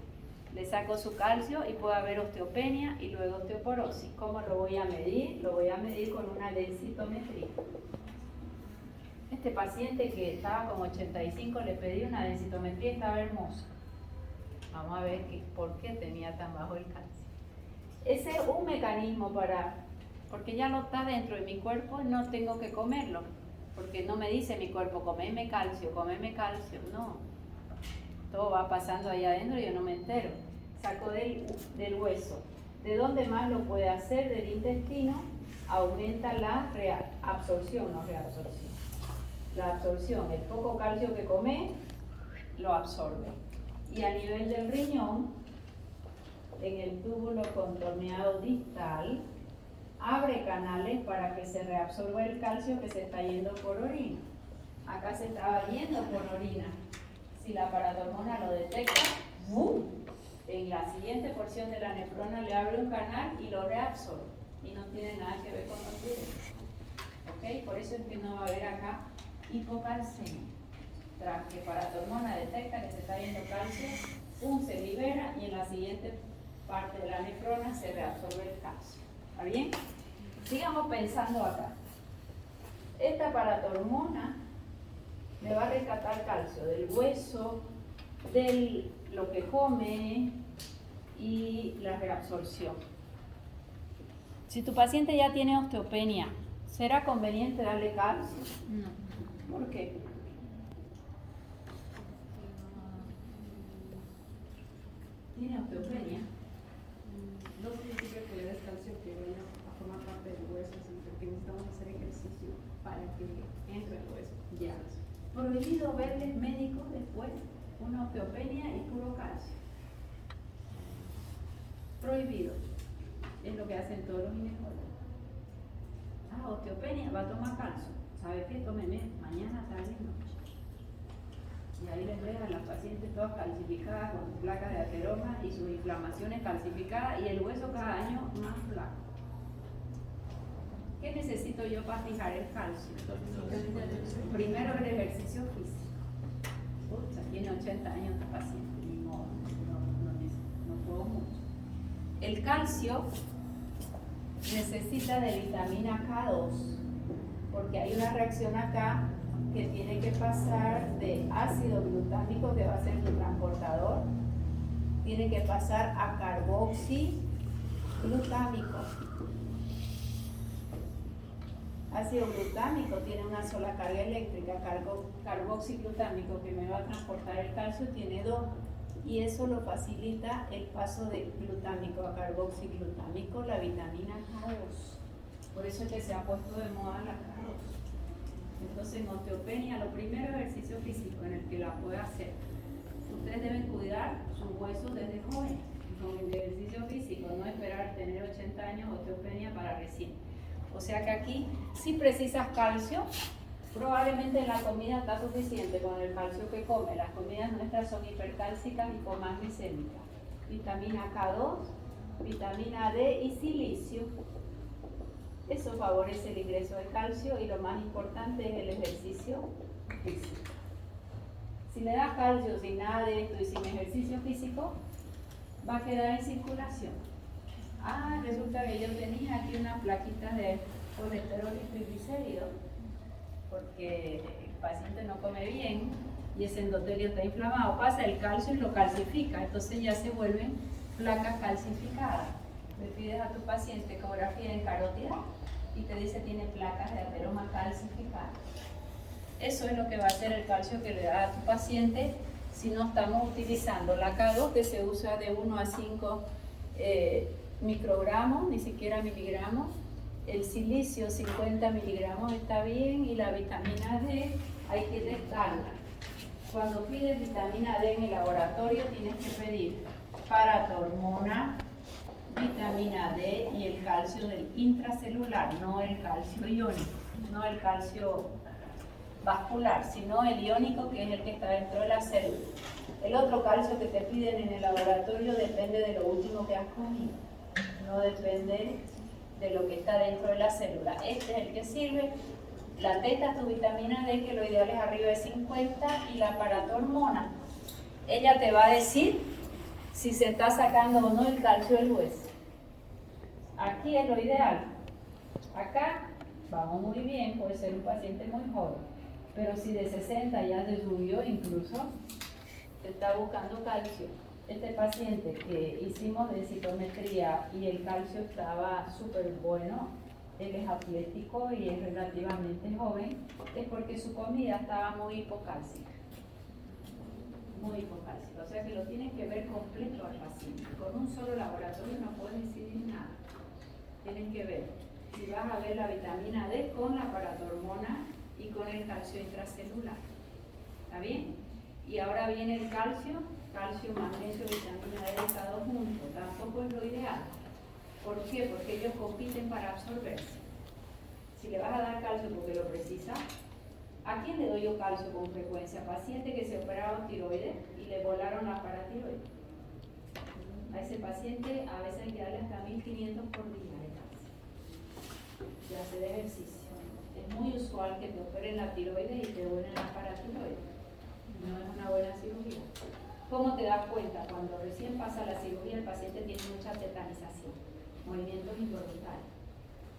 Speaker 1: Le saco su calcio y puede haber osteopenia y luego osteoporosis. ¿Cómo lo voy a medir? Lo voy a medir con una densitometría. Este paciente que estaba con 85 le pedí una densitometría y estaba hermoso. Vamos a ver por qué tenía tan bajo el calcio. Ese es un mecanismo porque ya no está dentro de mi cuerpo, no tengo que comerlo. Porque no me dice mi cuerpo, comeme calcio, no. Todo va pasando ahí adentro y yo no me entero. Saco del hueso. ¿De dónde más lo puede hacer? Del intestino. Aumenta la absorción, no reabsorción. La absorción, el poco calcio que come, lo absorbe. Y a nivel del riñón, en el túbulo contorneado distal, abre canales para que se reabsorba el calcio que se está yendo por orina. Acá se estaba yendo por orina. Si la paratormona lo detecta, ¡bum!, en la siguiente porción de la nefrona le abre un canal y lo reabsorbe. Y no tiene nada que ver con los diuréticos. ¿Ok? Por eso es que no va a haber acá hipocalcemia. Tras que paratormona detecta que se está yendo calcio, ¡pum!, se libera y en la siguiente parte de la nefrona se reabsorbe el calcio. ¿Está bien? Sigamos pensando acá. Esta paratormona le va a rescatar calcio del hueso, de lo que come y la reabsorción. Si tu paciente ya tiene osteopenia, ¿será conveniente darle calcio? No. ¿Por qué? ¿Tiene osteopenia?
Speaker 2: No significa que le des calcio que vaya a formar parte del hueso, sino que necesitamos hacer ejercicio para que entre el hueso.
Speaker 1: Ya. Prohibido verles médicos después, una osteopenia y puro calcio. Prohibido. Es lo que hacen todos los ginecólogos. Osteopenia, va a tomar calcio. ¿Sabe qué? Tómeme mañana, tarde y noche. Y ahí les dejan a las pacientes todas calcificadas con sus placas de ateroma y sus inflamaciones calcificadas y el hueso cada año más flaco. ¿Qué necesito yo para fijar el calcio? Primero el ejercicio físico. Tiene 80 años de paciente y no puedo mucho. El calcio necesita de vitamina K2 porque hay una reacción acá que tiene que pasar de ácido glutámico, que va a ser su transportador, tiene que pasar a carboxiglutámico. Ácido glutámico tiene una sola carga eléctrica, carboxiglutámico que me va a transportar el calcio tiene dos, y eso lo facilita el paso de glutámico a carboxiglutámico, la vitamina K2. Por eso es que se ha puesto de moda la K2. Entonces en osteopenia, lo primero, ejercicio físico en el que la pueda hacer. Ustedes deben cuidar sus huesos desde joven, con el ejercicio físico, no esperar tener 80 años osteopenia para recién. O sea que aquí, si precisas calcio, probablemente en la comida está suficiente con el calcio que come. Las comidas nuestras son hipercálcicas y hipomaglicémicas. Vitamina K2, vitamina D y silicio. Eso favorece el ingreso de calcio y lo más importante es el ejercicio físico. Si le das calcio sin nada de esto y sin ejercicio físico, va a quedar en circulación. Resulta que yo tenía aquí unas plaquitas de colesterol y triglicéridos porque el paciente no come bien y ese endotelio está inflamado. Pasa el calcio y lo calcifica, entonces ya se vuelven placas calcificadas. Le pides a tu paciente ecografía en carótida y te dice tiene placas de ateroma calcificadas. Eso es lo que va a hacer el calcio que le da a tu paciente si no estamos utilizando la K2, que se usa de 1 a 5 microgramos, ni siquiera miligramos. El silicio 50 miligramos está bien y la vitamina D hay que testarla. Cuando pides vitamina D en el laboratorio tienes que pedir paratormona, vitamina D y el calcio del intracelular, no el calcio iónico, no el calcio vascular, sino el iónico, que es el que está dentro de la célula. El otro calcio que te piden en el laboratorio depende de lo último que has comido, no depende de lo que está dentro de la célula. Este es el que sirve. La teta, tu vitamina D, que lo ideal es arriba de 50, y la paratormona. Ella te va a decir si se está sacando o no el calcio del hueso. Aquí es lo ideal. Acá vamos muy bien, puede ser un paciente muy joven, pero si de 60 ya se subió incluso, está buscando calcio. Este paciente que hicimos densitometría y el calcio estaba súper bueno, él es atlético y es relativamente joven, es porque su comida estaba muy hipocálcica. Muy hipocálcica, o sea que lo tienen que ver completo al paciente. Con un solo laboratorio no pueden decidir nada. Tienen que ver si vas a ver la vitamina D con la paratormona y con el calcio intracelular. ¿Está bien? Y ahora viene el calcio, magnesio, vitamina D, está dos juntos. Tampoco es lo ideal. ¿Por qué? Porque ellos compiten para absorberse. Si le vas a dar calcio porque lo precisa, ¿a quién le doy yo calcio con frecuencia? Paciente que se operaron tiroides y le volaron la paratiroides. A ese paciente a veces hay que darle hasta 1500 por día de calcio. Y hacer ejercicio. Es muy usual que te operen la tiroides y te vuelen la paratiroides. No es una buena cirugía. ¿Cómo te das cuenta? Cuando recién pasa la cirugía el paciente tiene mucha tetanización, movimientos involuntarios.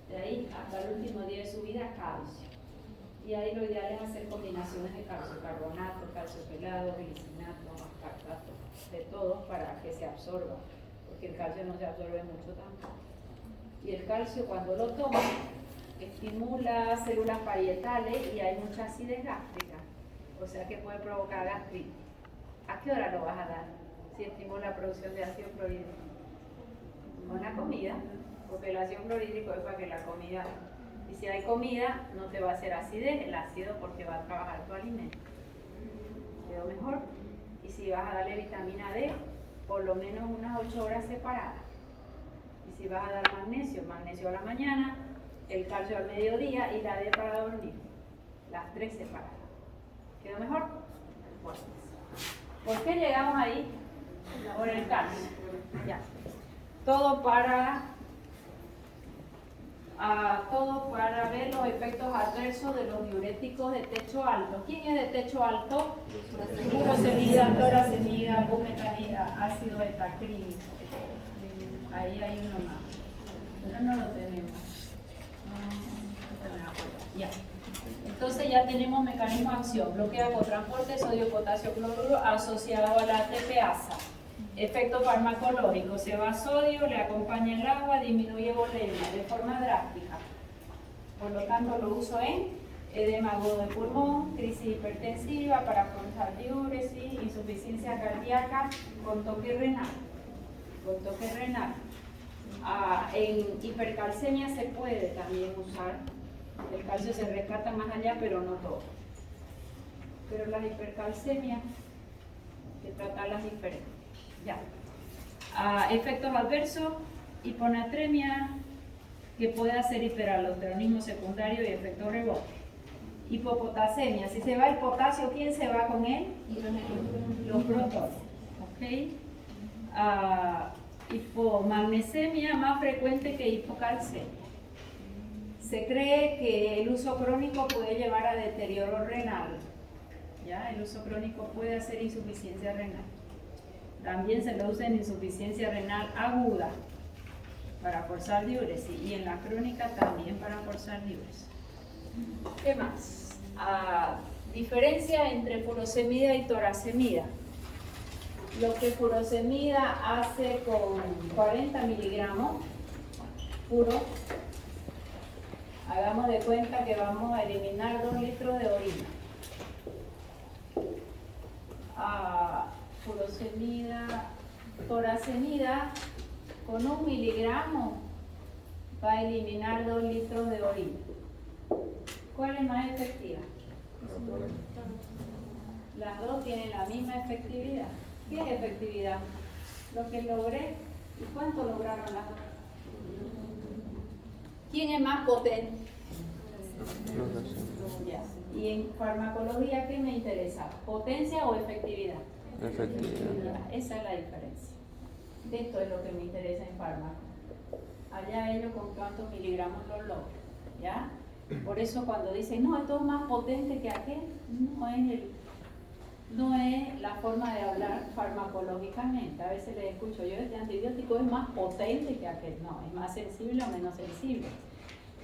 Speaker 1: De ahí hasta el último día de su vida, calcio. Y ahí lo ideal es hacer combinaciones de calcio carbonato, calcio pelado, glicinato, aspartato, de todos para que se absorba, porque el calcio no se absorbe mucho tampoco. Y el calcio cuando lo toma estimula células parietales y hay mucha acidez gástrica, o sea que puede provocar gastritis. ¿A qué hora lo vas a dar? Si estimula la producción de ácido clorhídrico. Con la comida, porque el ácido clorhídrico es para que la comida, y si hay comida no te va a hacer acidez el ácido porque va a trabajar tu alimento. ¿Quedó mejor? Y si vas a darle vitamina D, por lo menos unas 8 horas separadas. Y si vas a dar magnesio a la mañana, el calcio al mediodía y la D para dormir. Las 3 separadas. ¿Quedó mejor? Bueno. ¿Por qué llegamos ahí? Por el calcio. Ya. Todo para ver los efectos adversos de los diuréticos de techo alto. ¿Quién es de techo alto? Furosemida, torasemida, bumetanida, ácido betacrínico. Ahí hay uno más. Pero no lo tenemos. Ya. Entonces ya tenemos mecanismo de acción. Bloquea cotransporte sodio, potasio, cloruro asociado a la ATPasa. Efecto farmacológico, se va sodio, le acompaña el agua, disminuye volemia de forma drástica. Por lo tanto lo uso en edema agudo de pulmón, crisis hipertensiva, para forzar diuresis, insuficiencia cardíaca con toque renal. En hipercalcemia se puede también usar. El calcio se rescata más allá, pero no todo. Pero las hipercalcemias, hay que tratarlas diferentes. Ya. Efectos adversos, hiponatremia, que puede hacer hiperaldosteronismo secundario y efecto rebote. Hipopotasemia, si se va el potasio, ¿quién se va con él? Los protones. ¿Ok? Hipomagnesemia, más frecuente que hipocalcemia. Se cree que el uso crónico puede llevar a deterioro renal. ¿Ya? El uso crónico puede hacer insuficiencia renal. También se lo usa en insuficiencia renal aguda para forzar diuresis y en la crónica también para forzar diuresis. ¿Qué más? Diferencia entre furosemida y torasemida. Lo que furosemida hace con 40 miligramos puro, hagamos de cuenta que vamos a eliminar 2 litros de orina. Furosemida, torasemida, con 1 miligramo va a eliminar 2 litros de orina. ¿Cuál es más efectiva? Las dos tienen la misma efectividad. ¿Qué es efectividad? Lo que logré. ¿Y cuánto lograron las dos? ¿Quién es más potente? Ya. Y en farmacología, ¿qué me interesa? ¿Potencia o efectividad?
Speaker 6: Efectividad.
Speaker 1: Esa es la diferencia. Esto es lo que me interesa en fármaco. allá ellos con cuántos miligramos lo logran, ¿ya? Por eso cuando dicen, no, esto es más potente que aquel, no es la forma de hablar farmacológicamente. A veces les escucho, yo este antibiótico es más potente que aquel, no, es más sensible o menos sensible.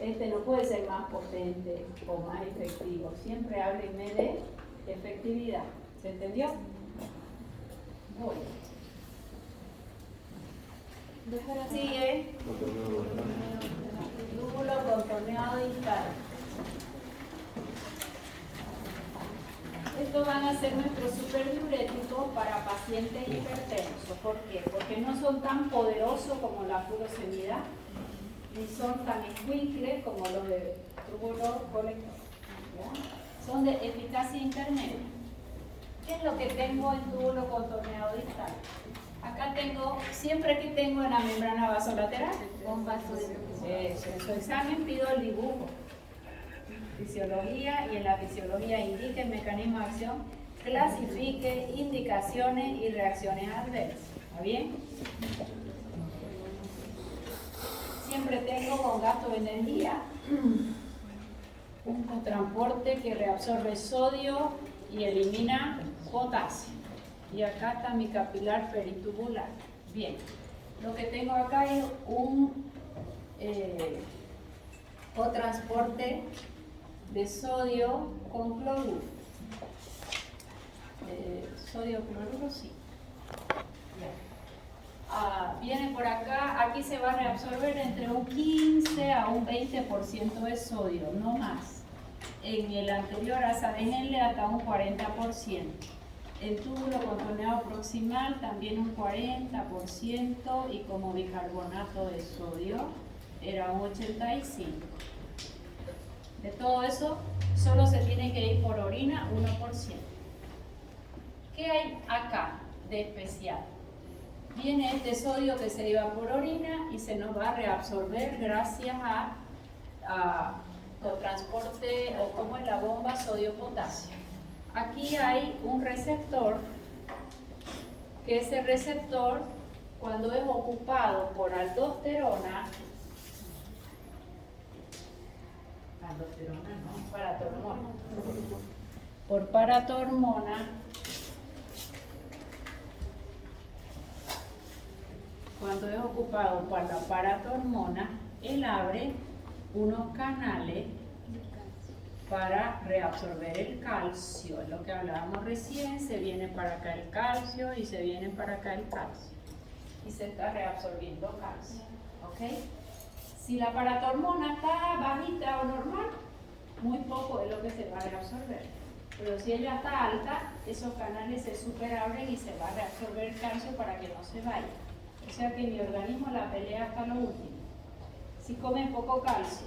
Speaker 1: Este no puede ser más potente o más efectivo, siempre háblenme de efectividad, ¿se entendió? Voy. Sigue. Lúpulo contorneado distal. Estos van a ser nuestros superdiuréticos para pacientes hipertensos. ¿Por qué? Porque no son tan poderosos como la furosemida, ni son tan escuincles como los de túbulo colector. Son de eficacia intermedia. ¿Qué es lo que tengo en túbulo contorneado distal? Acá tengo, siempre que tengo en la membrana vasolateral,
Speaker 4: Un vaso de
Speaker 1: en su examen pido el dibujo, fisiología, y en la fisiología indique el mecanismo de acción, clasifique indicaciones y reacciones adversas. ¿Está bien? Siempre tengo con gasto de energía un cotransporte que reabsorbe sodio y elimina potasio. Y acá está mi capilar peritubular. Bien, lo que tengo acá es un cotransporte de sodio con cloruro. Sodio cloruro, sí. Viene por acá, aquí se va a reabsorber entre un 15 a un 20% de sodio, no más. En el anterior azarenel hasta un 40%. El túbulo contorneado proximal también un 40% y como bicarbonato de sodio era un 85%. De todo eso solo se tiene que ir por orina 1%. ¿Qué hay acá de especial? Viene este sodio que se iba por orina y se nos va a reabsorber gracias a cotransporte o como es la bomba sodio-potasio. Aquí hay un receptor, que ese receptor, cuando es ocupado por aldosterona, paratormona, por paratormona, cuando es ocupado por la paratormona, él abre unos canales para reabsorber el calcio, es lo que hablábamos recién, se viene para acá el calcio y se viene para acá el calcio y se está reabsorbiendo calcio, ¿ok? Si la paratormona está bajita o normal, muy poco es lo que se va a reabsorber, pero si ella está alta, esos canales se superabren y se va a reabsorber el calcio para que no se vaya, o sea que mi organismo la pelea hasta lo último. Si come poco calcio,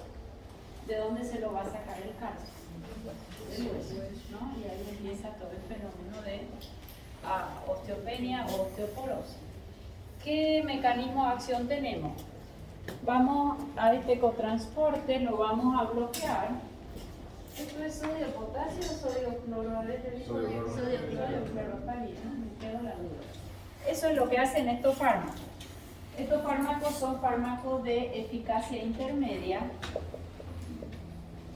Speaker 1: ¿de dónde se lo va a sacar el calcio? Del hueso, ¿no? Y ahí empieza todo el fenómeno de osteopenia o osteoporosis. ¿Qué mecanismo de acción tenemos? Vamos a este cotransporte, lo vamos a bloquear. ¿Esto es sodio, potasio o sodio cloro? Sodio cloro, está bien, ¿no? Me quedo la duda. Eso es lo que hacen estos fármacos. Estos fármacos son fármacos de eficacia intermedia.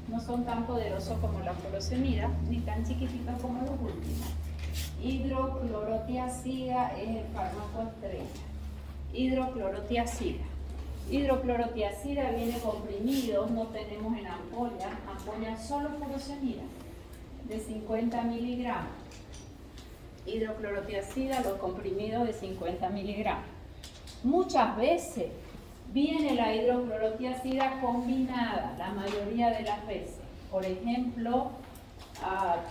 Speaker 1: No son tan poderosos como la furosemida, ni tan chiquititos como los últimos. Hidroclorotiazida es el fármaco estrella. Hidroclorotiazida. Hidroclorotiazida viene comprimido, no tenemos en ampolla solo furosemida, de 50 miligramos. Hidroclorotiazida, los comprimidos de 50 miligramos. Muchas veces viene la hidroclorotiazida combinada, la mayoría de las veces. Por ejemplo,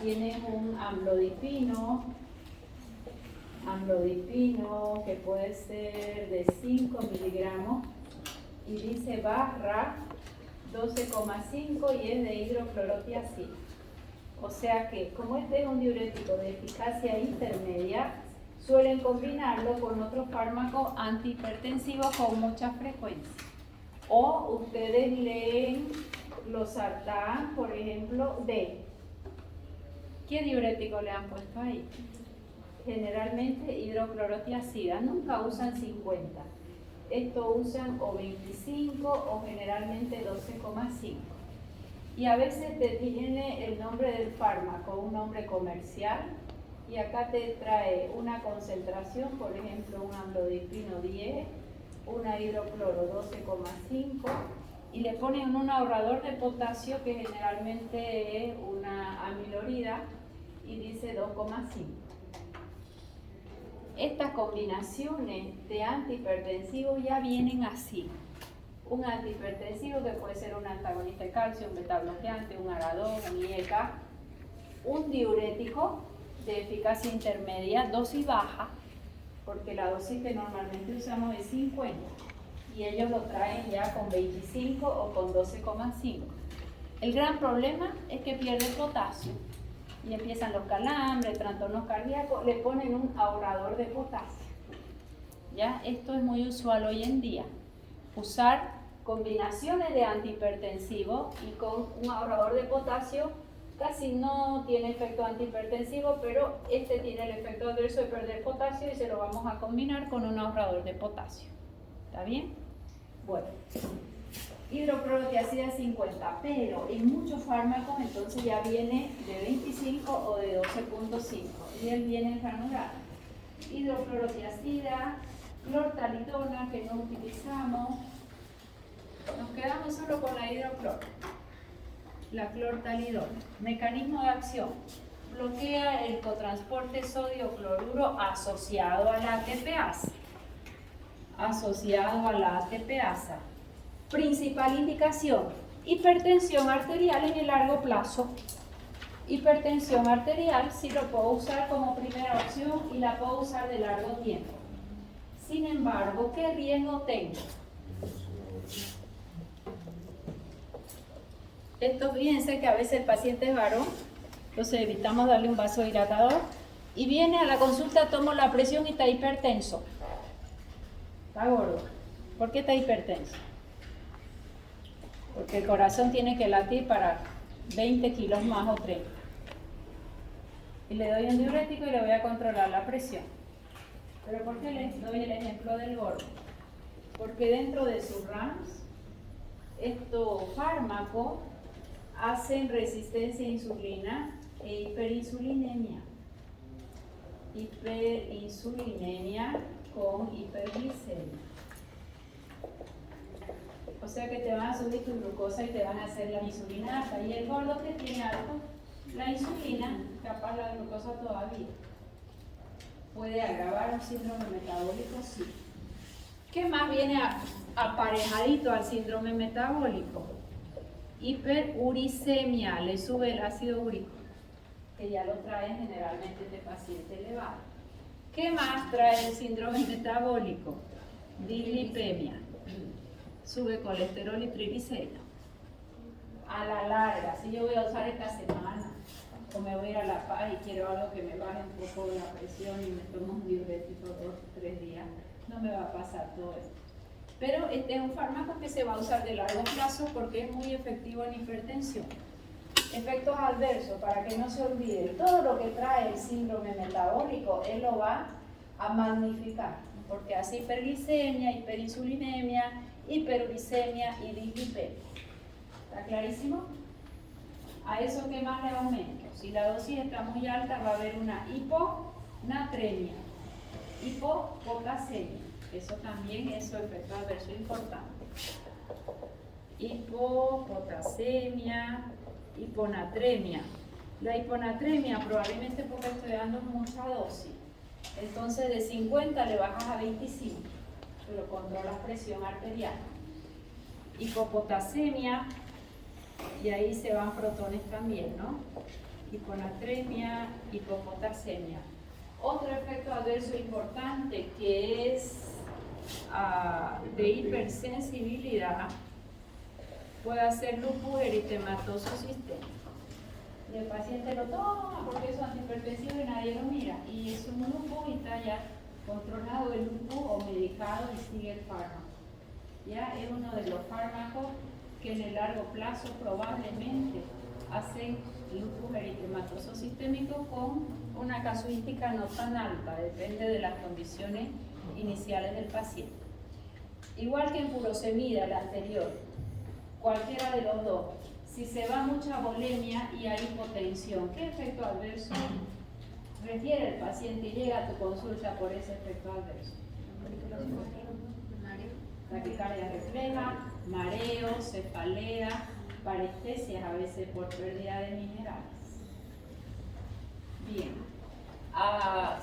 Speaker 1: tiene un amlodipino que puede ser de 5 miligramos y dice barra 12,5 y es de hidroclorotiazida. O sea que, como este es un diurético de eficacia intermedia, suelen combinarlo con otros fármacos antihipertensivos con mucha frecuencia. O ustedes leen losartán, por ejemplo, de ¿qué diurético le han puesto ahí? Generalmente hidroclorotiazida, nunca usan 50. esto usan o 25 o generalmente 12,5. Y a veces te tiene el nombre del fármaco, un nombre comercial, y acá te trae una concentración, por ejemplo, un amlodipino 10, una hidrocloro 12,5, y le ponen un ahorrador de potasio que generalmente es una amilorida y dice 2,5. Estas combinaciones de antihipertensivos ya vienen así. Un antihipertensivo que puede ser un antagonista de calcio, un betabloqueante, un aradón, un IECA, un diurético de eficacia intermedia, dosis baja, porque la dosis que normalmente usamos es 50 y ellos lo traen ya con 25 o con 12,5. El gran problema es que pierde potasio y empiezan los calambres, trastornos cardíacos, le ponen un ahorrador de potasio. ¿Ya? Esto es muy usual hoy en día, usar combinaciones de antihipertensivos y con un ahorrador de potasio. Casi no tiene efecto antihipertensivo, pero este tiene el efecto adverso de perder potasio y se lo vamos a combinar con un ahorrador de potasio. ¿Está bien? Bueno, hidroclorotiazida 50, pero en muchos fármacos entonces ya viene de 25 o de 12,5 y él viene en granular. Hidroclorotiazida, clortalidona que no utilizamos, nos quedamos solo con la hidrocloro. La clortalidona. Mecanismo de acción. Bloquea el cotransporte sodio-cloruro asociado a la ATPasa. Asociado a la ATPasa. Principal indicación, hipertensión arterial en el largo plazo. Hipertensión arterial sí lo puedo usar como primera opción y la puedo usar de largo tiempo. Sin embargo, ¿qué riesgo tengo? Esto, fíjense que a veces el paciente es varón, entonces evitamos darle un vasodilatador y viene a la consulta, tomo la presión y está hipertenso. Está gordo. ¿Por qué está hipertenso? Porque el corazón tiene que latir para 20 kilos más o 30. Y le doy un diurético y le voy a controlar la presión. ¿Pero por qué les doy el ejemplo del gordo? Porque dentro de sus RAMs, estos fármacos hacen resistencia a insulina e hiperinsulinemia. Hiperinsulinemia con hiperglicemia. O sea que te van a subir tu glucosa y te van a hacer la insulina alta. Y el gordo que tiene alto, la insulina, capaz la glucosa todavía. ¿Puede agravar un síndrome metabólico? Sí. ¿Qué más viene aparejadito al síndrome metabólico? Hiperuricemia, le sube el ácido úrico, que ya lo trae generalmente este paciente elevado. ¿Qué más trae el síndrome metabólico? Dislipemia, sube colesterol y triglicéridos. A la larga, si yo voy a usar esta semana, o me voy a ir a La Paz y quiero algo que me baje un poco la presión y me tomo un diurético 2 o 3 días, no me va a pasar todo esto. Pero este es un fármaco que se va a usar de largo plazo porque es muy efectivo en hipertensión. Efectos adversos, para que no se olvide, todo lo que trae el síndrome metabólico, él lo va a magnificar, porque hace hiperglicemia, hiperinsulinemia, hiperuricemia y dislipemia. ¿Está clarísimo? A eso, ¿qué más le aumento? Si la dosis está muy alta, va a haber una hiponatremia, hipopotasemia. Eso también es un efecto adverso importante. Hipopotasemia, hiponatremia. La hiponatremia probablemente porque estoy dando mucha dosis. Entonces de 50 le bajas a 25, pero controlas presión arterial. Hipopotasemia, y ahí se van protones también, ¿no? Hiponatremia, hipopotasemia. Otro efecto adverso importante que es de hipersensibilidad puede ser lupus eritematoso sistémico. Y el paciente lo toma porque es antihipertensivo y nadie lo mira. Y es un lupus y está ya controlado el lupus o medicado y sigue el fármaco. Ya es uno de los fármacos que en el largo plazo probablemente hacen lupus eritematoso sistémico con una casuística no tan alta, depende de las condiciones iniciales del paciente. igual que en furosemida, el anterior, cualquiera de los dos, si se va mucha volemia y hay hipotensión, ¿qué efecto adverso refiere el paciente y llega a tu consulta por ese efecto adverso? Taquicardia refleja, mareo, cefalea, parestesias a veces por pérdida de minerales. Bien.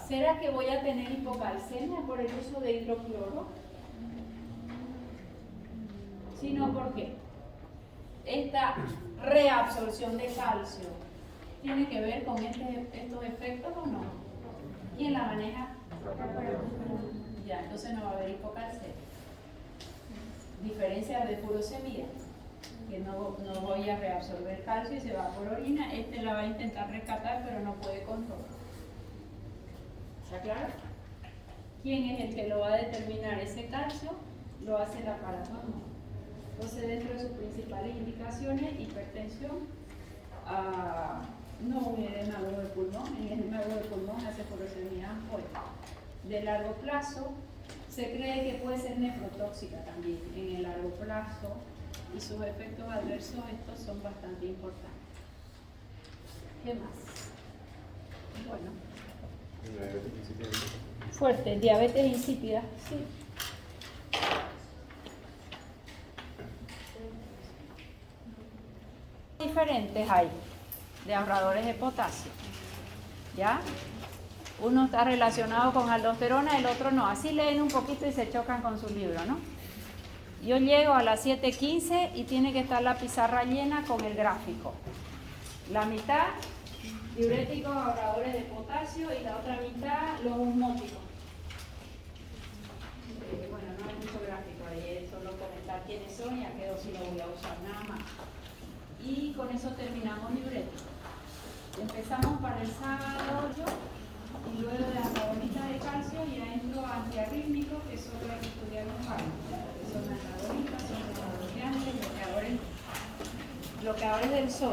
Speaker 1: ¿Será que voy a tener hipocalcemia por el uso de hidrocloro? Si no, ¿por qué? Esta reabsorción de calcio tiene que ver con estos efectos o no. ¿Quién la maneja? Ya, entonces no va a haber hipocalcemia. Diferencia de furosemida, que no voy a reabsorber calcio y se va por orina. Este la va a intentar rescatar, pero no puede con todo. ¿Está claro? ¿Quién es el que lo va a determinar ese calcio? Lo hace el aparato. Entonces, dentro de sus principales indicaciones, hipertensión, no un edema agudo de pulmón. En el edema agudo de pulmón hace furosemida ampolla. De largo plazo, se cree que puede ser nefrotóxica también en el largo plazo y sus efectos adversos estos son bastante importantes. ¿Qué más? Bueno.
Speaker 3: Diabetes incipiente.
Speaker 1: Fuerte, diabetes insípida, sí. Diferentes hay de ahorradores de potasio, ¿ya? Uno está relacionado con aldosterona, el otro no. Así leen un poquito y se chocan con su libro, ¿no? Yo llego a las 7:15 y tiene que estar la pizarra llena con el gráfico. La mitad, diuréticos, ahorradores de potasio, y la otra mitad, los osmóticos. Bueno, no hay mucho gráfico ahí, es solo comentar quiénes son y a qué dosis lo voy a usar, nada más. Y con eso terminamos diuréticos. Empezamos para el sábado 8. Y luego de antagonistas de calcio ya entro a antiarrítmicos, que solo hay que estudiar los fármacos, que son antagonistas, son desbloqueantes, bloqueadores del sodio.